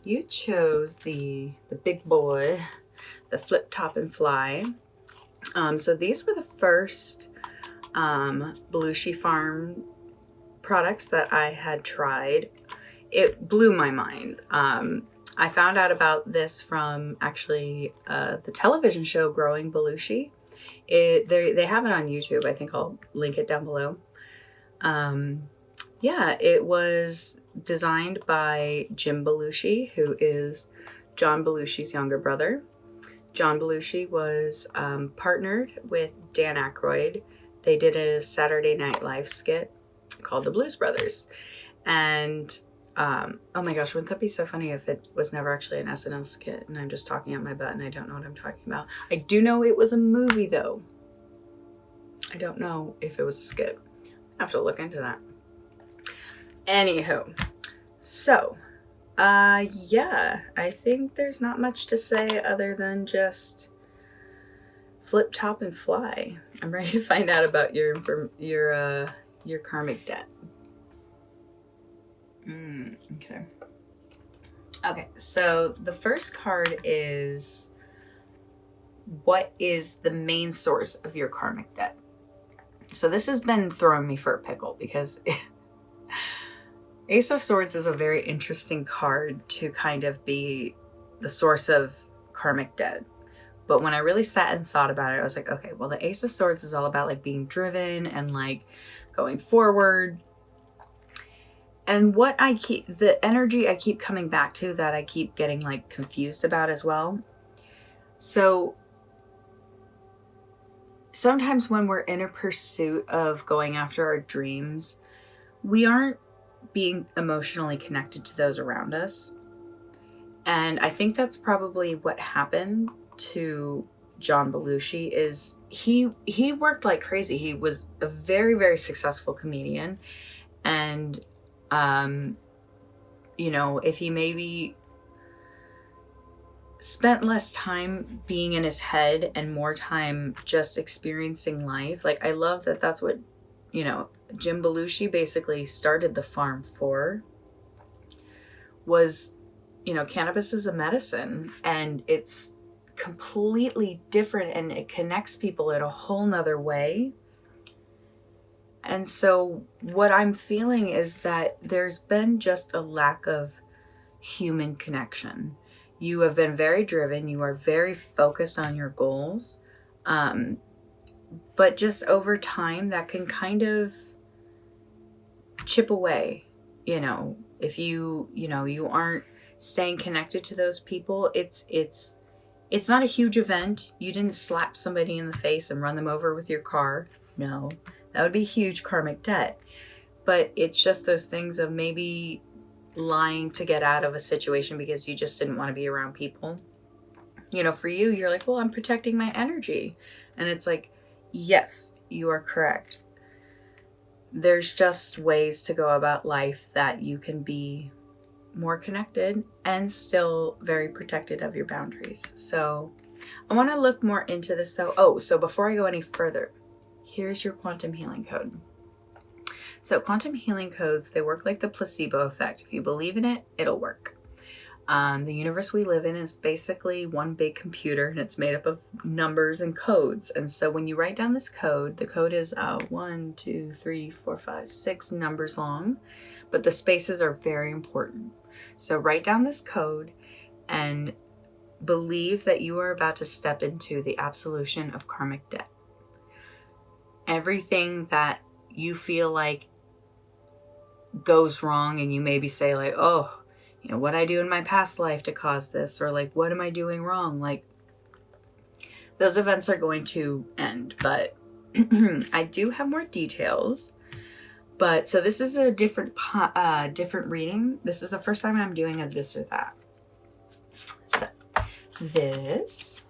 you chose the big boy, the flip top and fly. So these were the first Belushi Farm products that I had tried. It blew my mind. I found out about this from actually the television show Growing Belushi. They have it on YouTube. I think I'll link it down below. Yeah, it was designed by Jim Belushi, who is John Belushi's younger brother. John Belushi was partnered with Dan Aykroyd. They did a Saturday Night Live skit called The Blues Brothers. And oh my gosh, wouldn't that be so funny if it was never actually an SNL skit and I'm just talking out my butt and I don't know what I'm talking about. I do know it was a movie though. I don't know if it was a skit. I have to look into that. Anywho, so yeah, I think there's not much to say other than just flip top and fly. I'm ready to find out about your karmic debt. Okay, so the first card is, what is the main source of your karmic debt? So this has been throwing me for a pickle because Ace of Swords is a very interesting card to kind of be the source of karmic debt. But when I really sat and thought about it, I was like, okay, well, the Ace of Swords is all about like being driven and like going forward. And what the energy I keep coming back to that I keep getting like confused about as well. So sometimes when we're in a pursuit of going after our dreams, we aren't being emotionally connected to those around us. And I think that's probably what happened to John Belushi. Is he worked like crazy. He was a very, very successful comedian. And, if he maybe spent less time being in his head and more time just experiencing life. Like, I love that that's what, Jim Belushi basically started the farm for, was, cannabis is a medicine, and it's completely different, and it connects people in a whole nother way. And so what I'm feeling is that there's been just a lack of human connection. You have been very driven. You are very focused on your goals. But just over time, that can kind of chip away. If you aren't staying connected to those people, it's not a huge event. You didn't slap somebody in the face and run them over with your car. No, that would be huge karmic debt. But it's just those things of maybe lying to get out of a situation because you just didn't want to be around people. For you, you're like, well, I'm protecting my energy. And it's like, yes, you are correct. There's just ways to go about life that you can be more connected and still very protected of your boundaries. So I want to look more into this though. So before I go any further, here's your quantum healing code. So quantum healing codes, they work like the placebo effect. If you believe in it, it'll work. The universe we live in is basically one big computer, and it's made up of numbers and codes. And so when you write down this code, the code is 1, 2, 3, 4, 5, 6 numbers long, but the spaces are very important. So write down this code and believe that you are about to step into the absolution of karmic debt. Everything that you feel like goes wrong, and you maybe say like, oh, what did I do in my past life to cause this? Or like, what am I doing wrong? Like, those events are going to end. But I do have more details. But so this is a different reading. This is the first time I'm doing a this or that. So this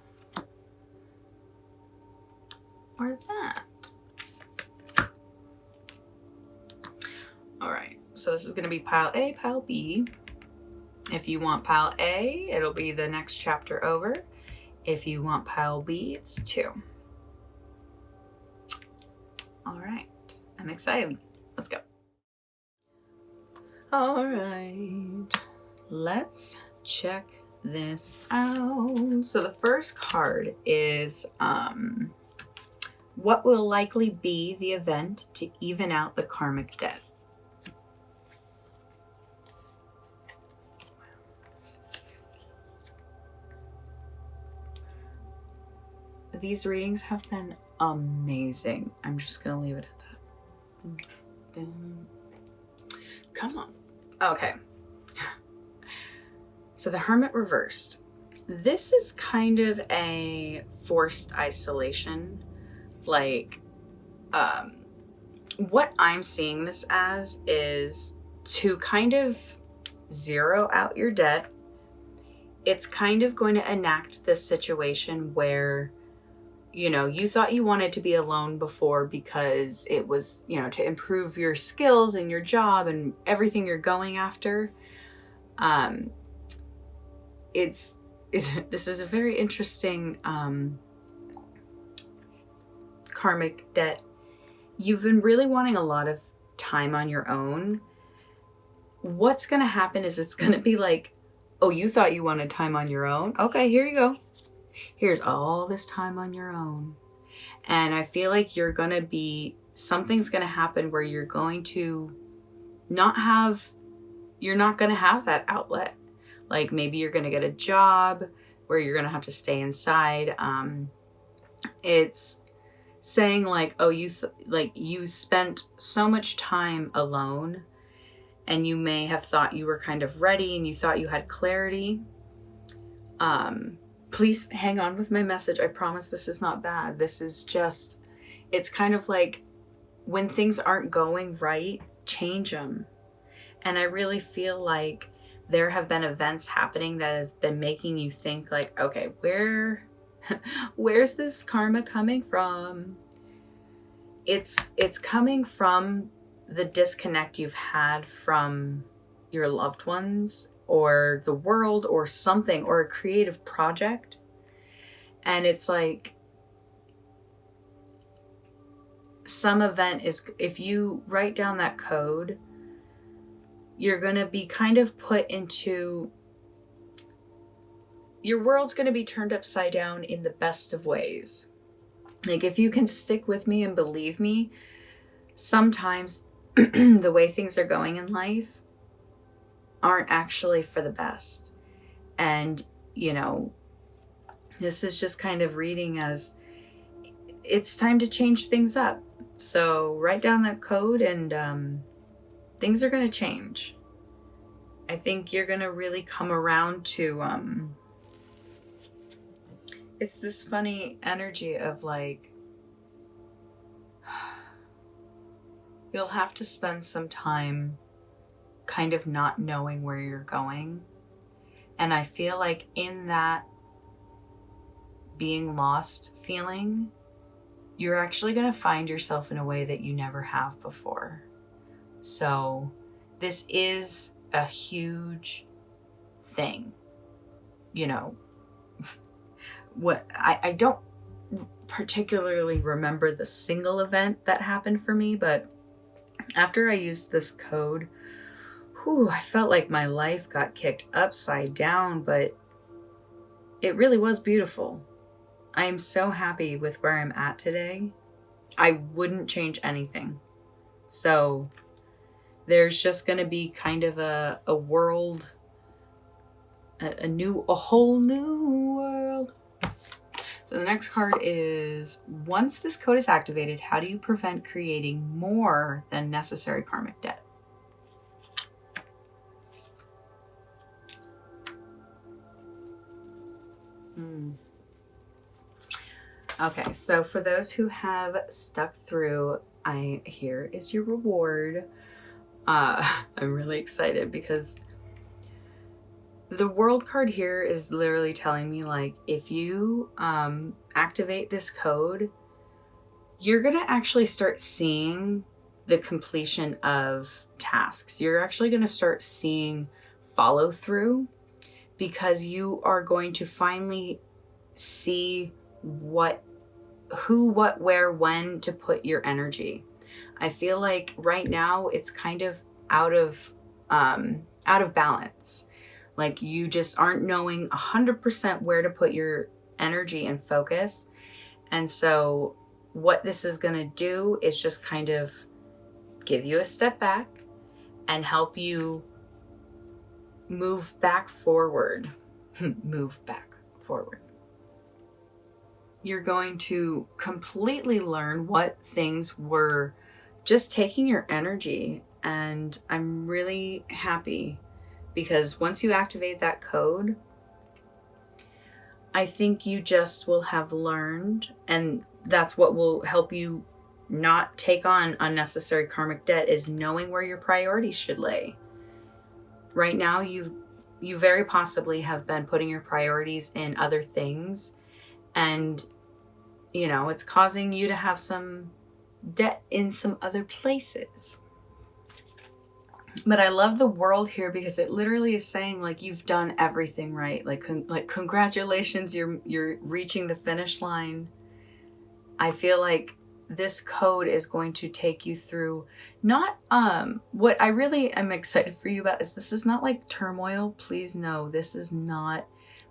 or that. All right. So this is going to be pile A, pile B. If you want pile A, it'll be the next chapter over. If you want pile B, it's 2. All right. I'm excited. Let's go. All right. Let's check this out. So the first card is what will likely be the event to even out the karmic debt? These readings have been amazing. I'm just going to leave it at that. Come on. Okay. So the Hermit reversed. This is kind of a forced isolation. Like, what I'm seeing this as is to kind of zero out your debt. It's kind of going to enact this situation where you thought you wanted to be alone before because it was, to improve your skills and your job and everything you're going after. This is a very interesting karmic debt. You've been really wanting a lot of time on your own. What's going to happen is it's going to be like, oh, you thought you wanted time on your own? Okay, here you go. Here's all this time on your own. And I feel like something's going to happen where you're going to you're not going to have that outlet. Like maybe you're going to get a job where you're going to have to stay inside. It's saying like, oh, you spent so much time alone, and you may have thought you were kind of ready and you thought you had clarity. Please hang on with my message. I promise this is not bad. This is just, it's kind of like when things aren't going right, change them. And I really feel like there have been events happening that have been making you think like, okay, where's this karma coming from? It's coming from the disconnect you've had from your loved ones or the world or something, or a creative project. And it's like some event is, if you write down that code, you're going to be kind of put into, your world's going to be turned upside down in the best of ways. Like, if you can stick with me and believe me, sometimes the way things are going in life aren't actually for the best. And, you know, this is just kind of reading as it's time to change things up. So write down that code and things are going to change. I think you're going to really come around to, it's this funny energy of like, you'll have to spend some time kind of not knowing where you're going. And I feel like in that being lost feeling, you're actually going to find yourself in a way that you never have before. So this is a huge thing. You know, what I don't particularly remember the single event that happened for me, but after I used this code, I felt like my life got kicked upside down, but it really was beautiful. I am so happy with where I'm at today. I wouldn't change anything. So there's just going to be kind of a world, a whole new world. So the next card is, once this code is activated, how do you prevent creating more than necessary karmic debt? Okay, so for those who have stuck through, here is your reward. I'm really excited because the world card here is literally telling me, like, if you activate this code, you're going to actually start seeing the completion of tasks. You're actually going to start seeing follow through, because you are going to finally see who, what, where, when to put your energy. I feel like right now it's kind of out of balance. Like, you just aren't knowing 100% where to put your energy and focus. And so what this is going to do is just kind of give you a step back and help you move back forward. Move back forward. You're going to completely learn what things were just taking your energy. And I'm really happy, because once you activate that code, I think you just will have learned, and that's what will help you not take on unnecessary karmic debt, is knowing where your priorities should lay. Right now, you very possibly have been putting your priorities in other things, and, you know, it's causing you to have some debt in some other places. But I love the world here, because it literally is saying, like, you've done everything right. Like congratulations, you're reaching the finish line. I feel like this code is going to take you through, not, what I really am excited for you about is, this is not like turmoil. Please know, this is not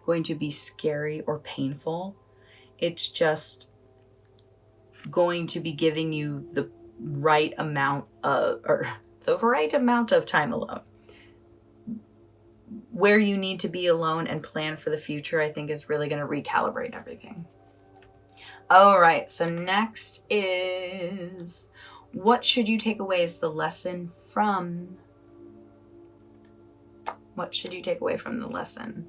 going to be scary or painful. It's just going to be giving you the right amount of time alone. Where you need to be alone and plan for the future, I think, is really going to recalibrate everything. All right, so next is, what should you take away as the lesson from? What should you take away from the lesson?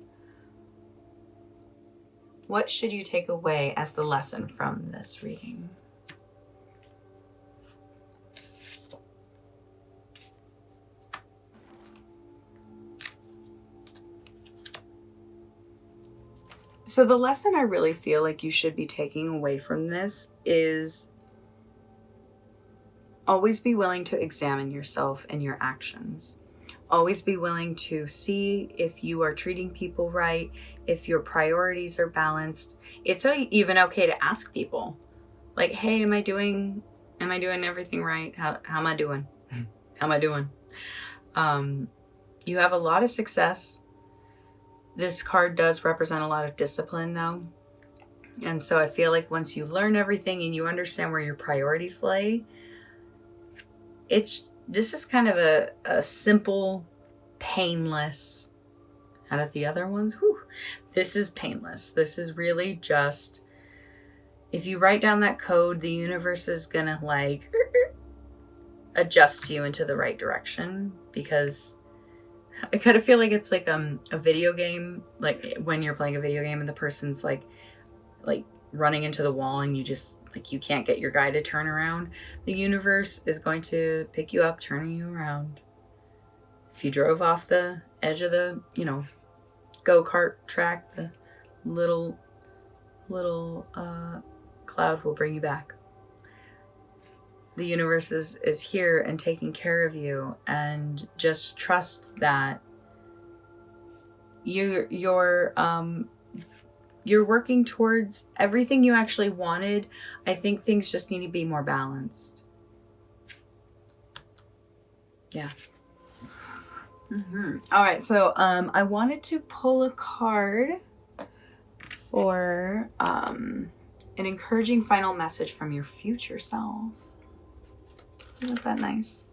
What should you take away as the lesson from this reading? So the lesson I really feel like you should be taking away from this is always be willing to examine yourself and your actions. Always be willing to see if you are treating people right, if your priorities are balanced. It's even okay to ask people, like, hey, am I doing everything right? How am I doing? How am I doing? You have a lot of success. This card does represent a lot of discipline, though. And so I feel like once you learn everything and you understand where your priorities lay, this is kind of a simple, painless, out of the other ones, this is painless. This is really just, if you write down that code, the universe is gonna like adjust you into the right direction, because I kind of feel like it's like a video game, like when you're playing a video game and the person's like running into the wall and you just like, you can't get your guy to turn around. The universe is going to pick you up, turning you around. If you drove off the edge of the, go-kart track, the little cloud will bring you back. The universe is here and taking care of you, and just trust that you're working towards everything you actually wanted. I think things just need to be more balanced. Yeah. All right, so I wanted to pull a card for an encouraging final message from your future self. Isn't that nice?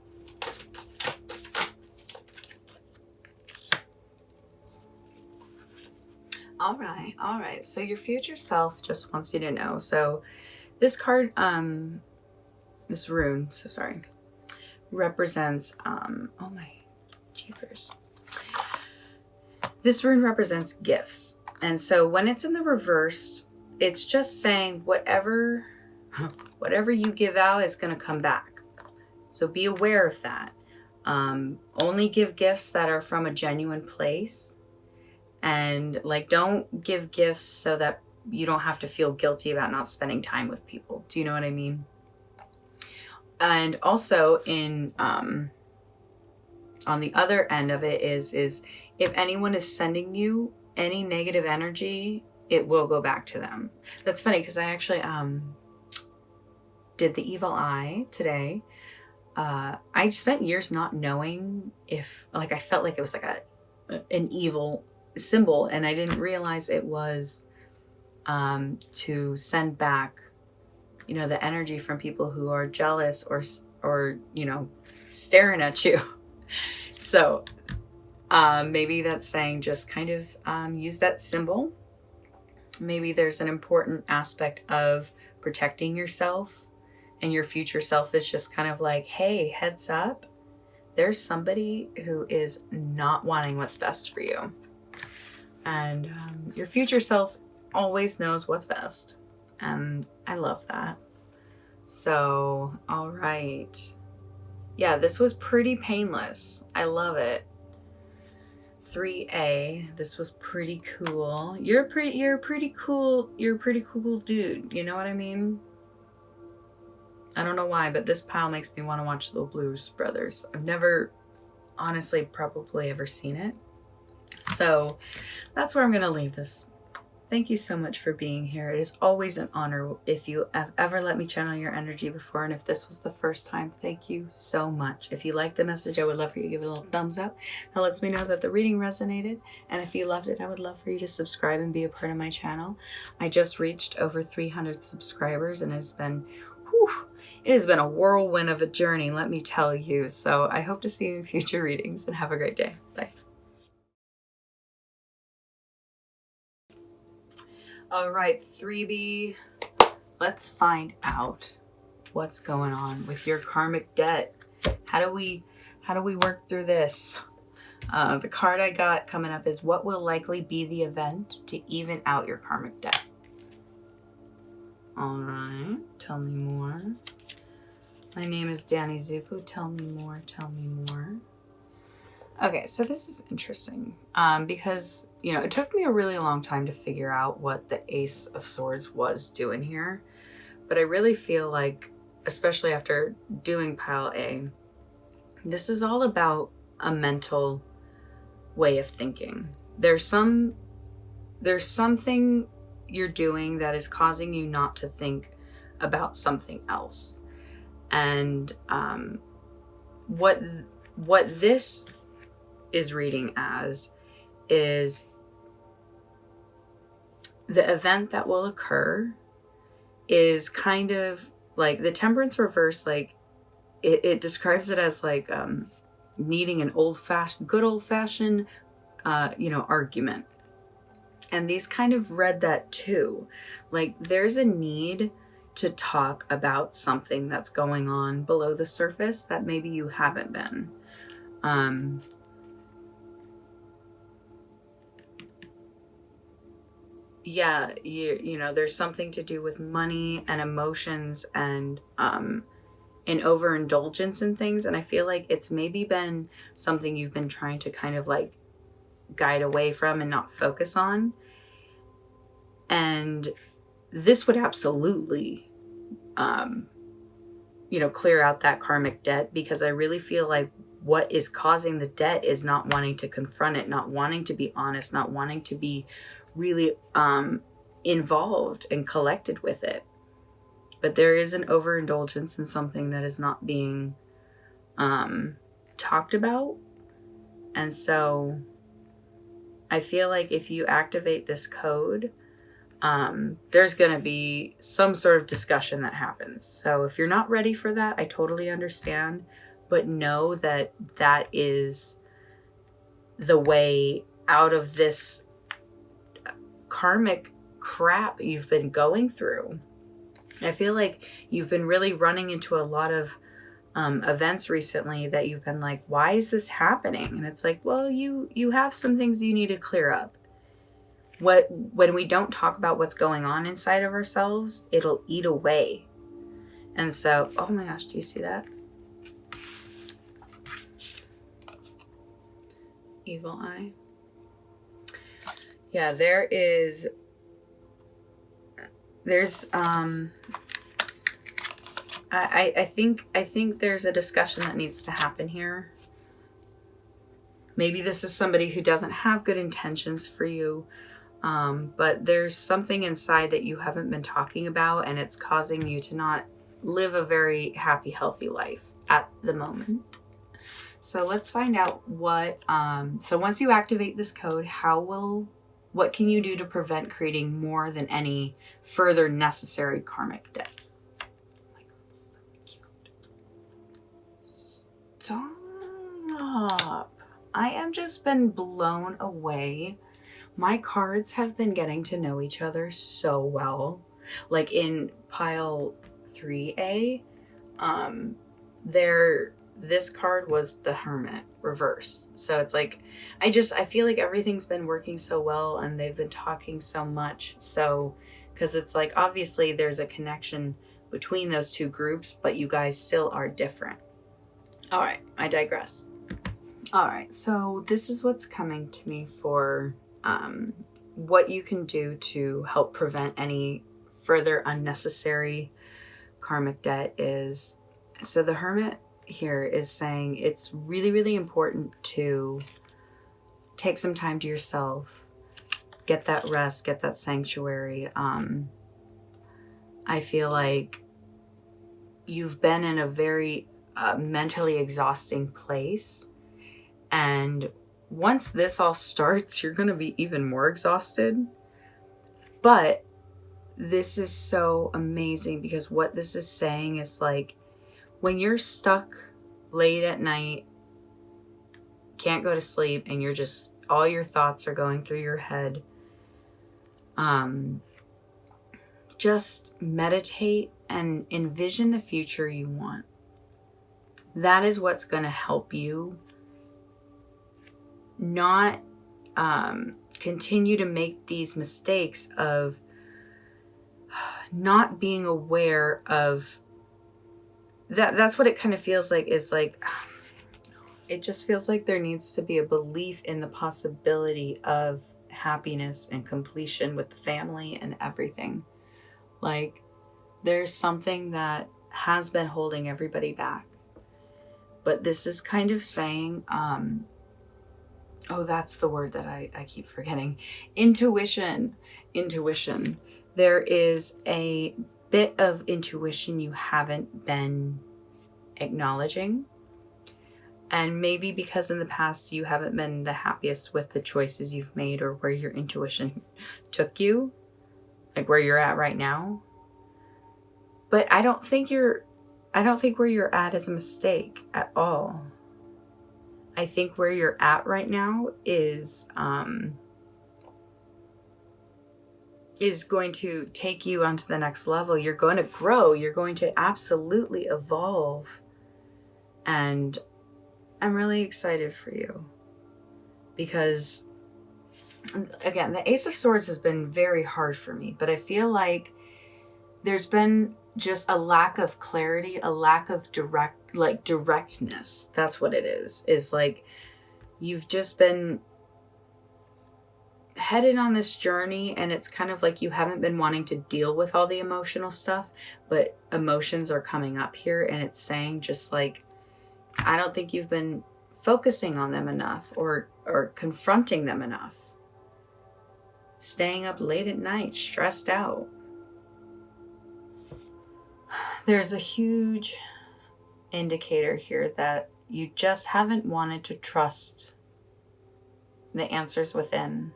All right. So your future self just wants you to know. So this card, this rune, represents, oh my jeepers. This rune represents gifts. And so when it's in the reverse, it's just saying whatever you give out is going to come back. So be aware of that. Only give gifts that are from a genuine place. And don't give gifts so that you don't have to feel guilty about not spending time with people. Do you know what I mean? And also on the other end of it is if anyone is sending you any negative energy, it will go back to them. That's funny because I actually did the evil eye today. I spent years not knowing if I felt like it was like an evil symbol, and I didn't realize it was to send back the energy from people who are jealous or staring at you. So maybe that's saying just kind of use that symbol. Maybe there's an important aspect of protecting yourself, and your future self is just kind of like, hey, heads up, there's somebody who is not wanting what's best for you. And your future self always knows what's best. And I love that. So, all right. Yeah, this was pretty painless. I love it. 3A, this was pretty cool. You're a pretty cool dude. You know what I mean? I don't know why, but this pile makes me want to watch the Blues Brothers. I've never, honestly, probably ever seen it. So that's where I'm going to leave this. Thank you so much for being here. It is always an honor if you have ever let me channel your energy before. And if this was the first time, thank you so much. If you liked the message, I would love for you to give it a little thumbs up. That lets me know that the reading resonated. And if you loved it, I would love for you to subscribe and be a part of my channel. I just reached over 300 subscribers, and it has been a whirlwind of a journey, let me tell you. So I hope to see you in future readings, and have a great day. Bye. All right, 3B, let's find out what's going on with your karmic debt. How do we work through this? The card I got coming up is what will likely be the event to even out your karmic debt. All right. Tell me more. My name is Danny Zuko. Tell me more. Tell me more. Okay, so this is interesting because, it took me a really long time to figure out what the Ace of Swords was doing here. But I really feel like, especially after doing pile A, this is all about a mental way of thinking. There's something you're doing that is causing you not to think about something else. And what this is reading as is the event that will occur is kind of like the Temperance reverse. Like it describes it as like needing an good old fashioned argument. And these kind of read that too. Like there's a need to talk about something that's going on below the surface that maybe you haven't been. There's something to do with money and emotions and an overindulgence in things. And I feel like it's maybe been something you've been trying to kind of like guide away from and not focus on. And this would absolutely, clear out that karmic debt, because I really feel like what is causing the debt is not wanting to confront it, not wanting to be honest, not wanting to be really involved and collected with it. But there is an overindulgence in something that is not being talked about. And so I feel like if you activate this code, there's going to be some sort of discussion that happens. So if you're not ready for that, I totally understand. But know that that is the way out of this karmic crap you've been going through. I feel like you've been really running into a lot of events recently that you've been like, why is this happening? And it's like, well, you have some things you need to clear up. When we don't talk about what's going on inside of ourselves, it'll eat away. And so, oh my gosh, do you see that? Evil eye. Yeah, there's I think there's a discussion that needs to happen here. Maybe this is somebody who doesn't have good intentions for you, but there's something inside that you haven't been talking about, and it's causing you to not live a very happy, healthy life at the moment. So let's find out what, so once you activate this code, what can you do to prevent creating more than any further necessary karmic debt? Oh my God, so cute. Stop. I am just been blown away. My cards have been getting to know each other so well. Like in pile 3A, this card was the Hermit reversed. So it's like, I feel like everything's been working so well and they've been talking so much. So, because it's like, obviously there's a connection between those two groups, but you guys still are different. All right, I digress. All right, so this is what's coming to me for what you can do to help prevent any further unnecessary karmic debt is, so the Hermit here is saying it's really, really important to take some time to yourself, get that rest, get that sanctuary. I feel like you've been in a very mentally exhausting place, and once this all starts, you're going to be even more exhausted. But this is so amazing, because what this is saying is like, when you're stuck late at night, can't go to sleep, and you're just, all your thoughts are going through your head, just meditate and envision the future you want. That is what's going to help you not continue to make these mistakes of not being aware of that. That's what it kind of feels like, is like, it just feels like there needs to be a belief in the possibility of happiness and completion with the family and everything. Like, there's something that has been holding everybody back. But this is kind of saying, oh, that's the word that I keep forgetting. Intuition. Intuition. There is a bit of intuition you haven't been acknowledging. And maybe because in the past you haven't been the happiest with the choices you've made or where your intuition took you, like where you're at right now. But I don't think where you're at is a mistake at all. I think where you're at right now is going to take you onto the next level. You're going to grow. You're going to absolutely evolve. And I'm really excited for you. Because, again, the Ace of Swords has been very hard for me. But I feel like there's been just a lack of clarity, a lack of directness. That's what it is like you've just been headed on this journey, and it's kind of like you haven't been wanting to deal with all the emotional stuff, but emotions are coming up here, and it's saying just like, I don't think you've been focusing on them enough or confronting them enough. Staying up late at night, stressed out. There's a huge indicator here that you just haven't wanted to trust the answers within.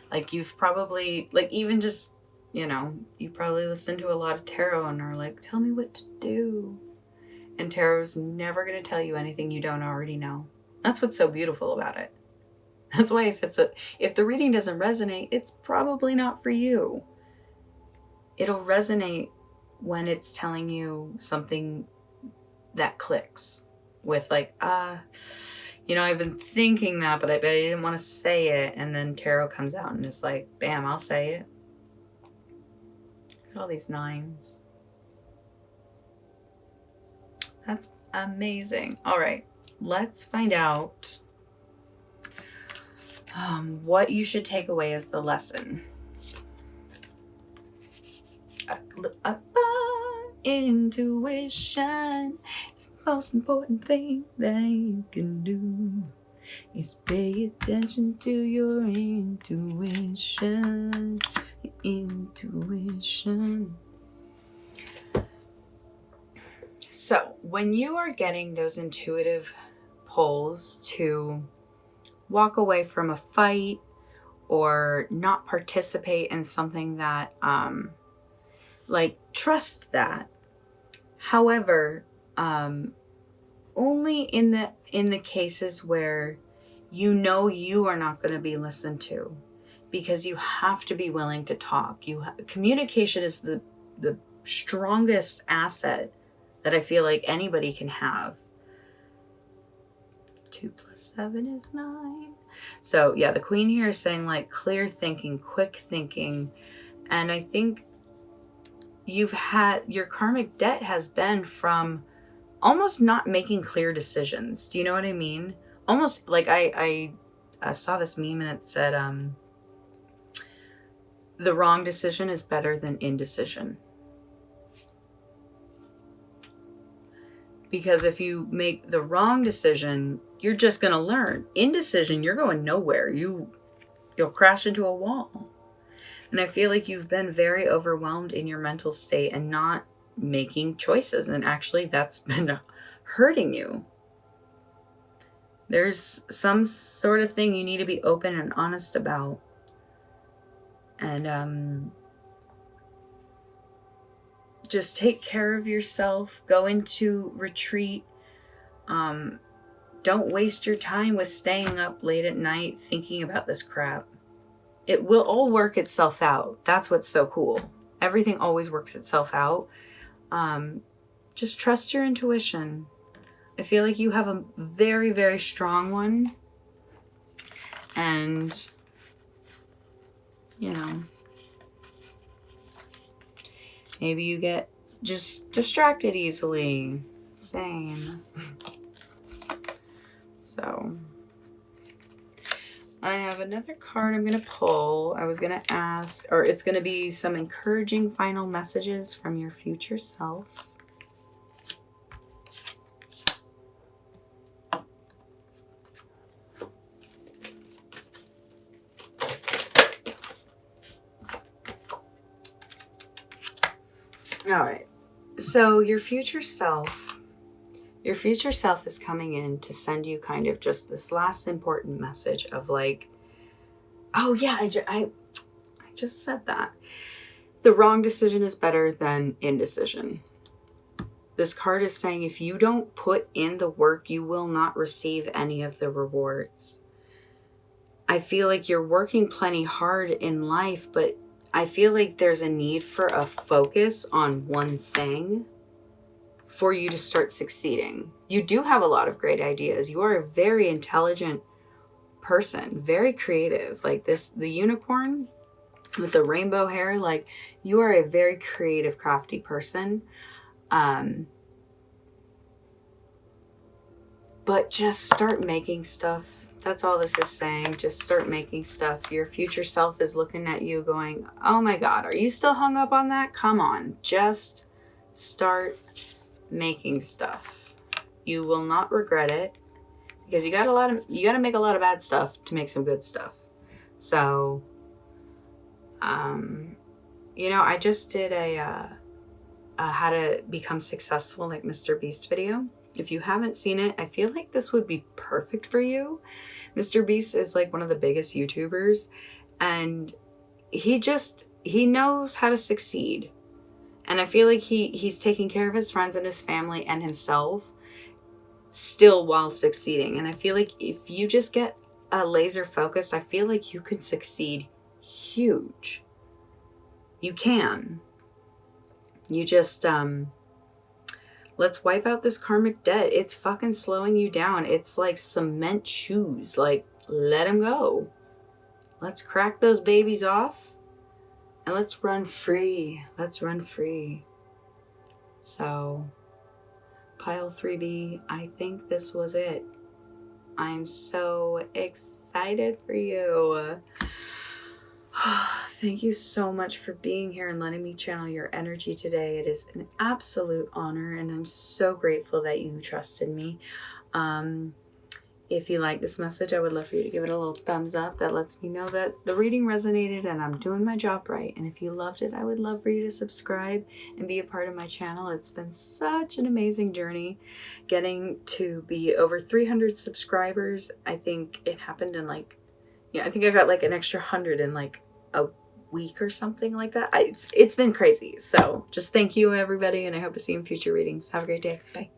Like you've probably, like even just, you probably listen to a lot of tarot and are like, tell me what to do. And tarot's never going to tell you anything you don't already know. That's what's so beautiful about it. That's why if the reading doesn't resonate, it's probably not for you. It'll resonate when it's telling you something that clicks with like, I've been thinking that, but I didn't want to say it. And then tarot comes out and is like, bam, I'll say it. Look at all these 9s. That's amazing. All right, let's find out what you should take away as the lesson. Intuition. It's the most important thing that you can do is pay attention to your intuition. Intuition. So when you are getting those intuitive pulls to walk away from a fight or not participate in something that trust that. However, only in the cases where you are not going to be listened to, because you have to be willing to talk. Communication is the strongest asset that I feel like anybody can have. 2 + 7 is 9. So yeah, the Queen here is saying like clear thinking, quick thinking, and I think your karmic debt has been from almost not making clear decisions. Do you know what I mean? Almost like I saw this meme and it said, the wrong decision is better than indecision. Because if you make the wrong decision, you're just going to learn. Indecision, you're going nowhere. You'll crash into a wall. And I feel like you've been very overwhelmed in your mental state and not making choices. And actually that's been hurting you. There's some sort of thing you need to be open and honest about. And just take care of yourself. Go into retreat. Don't waste your time with staying up late at night thinking about this crap. It will all work itself out. That's what's so cool. Everything always works itself out. Just trust your intuition. I feel like you have a very, very strong one. And, Maybe you get just distracted easily. Same. So I have another card I'm going to pull. I was going to ask, or it's going to be some encouraging final messages from your future self. All right. So your future self is coming in to send you kind of just this last important message of like, oh yeah, I just said that. The wrong decision is better than indecision. This card is saying if you don't put in the work, you will not receive any of the rewards. I feel like you're working plenty hard in life, but I feel like there's a need for a focus on one thing for you to start succeeding. You do have a lot of great ideas. You are a very intelligent person, very creative. Like the unicorn with the rainbow hair, like you are a very creative, crafty person. But just start making stuff. That's all this is saying. Just start making stuff. Your future self is looking at you going, oh my God, are you still hung up on that? Come on, just start making stuff. You will not regret it because you got to make a lot of bad stuff to make some good stuff. So, I just did a how to become successful like Mr. Beast video. If you haven't seen it, I feel like this would be perfect for you. Mr. Beast is like one of the biggest YouTubers, and he knows how to succeed. And I feel like he's taking care of his friends and his family and himself still while succeeding. And I feel like if you just get a laser focused, I feel like you can succeed huge. You can. You just, let's wipe out this karmic debt. It's fucking slowing you down. It's like cement shoes. Like, let them go. Let's crack those babies off and let's run free. Let's run free. So, pile 3B, I think this was it. I'm so excited for you. Thank you so much for being here and letting me channel your energy today. It is an absolute honor, and I'm so grateful that you trusted me. If you like this message, I would love for you to give it a little thumbs up. That lets me know that the reading resonated and I'm doing my job right. And if you loved it, I would love for you to subscribe and be a part of my channel. It's been such an amazing journey getting to be over 300 subscribers. I think it happened in I think I got like an extra 100 in like a week or something like that. It's been crazy. So just thank you, everybody, and I hope to see you in future readings. Have a great day. Bye.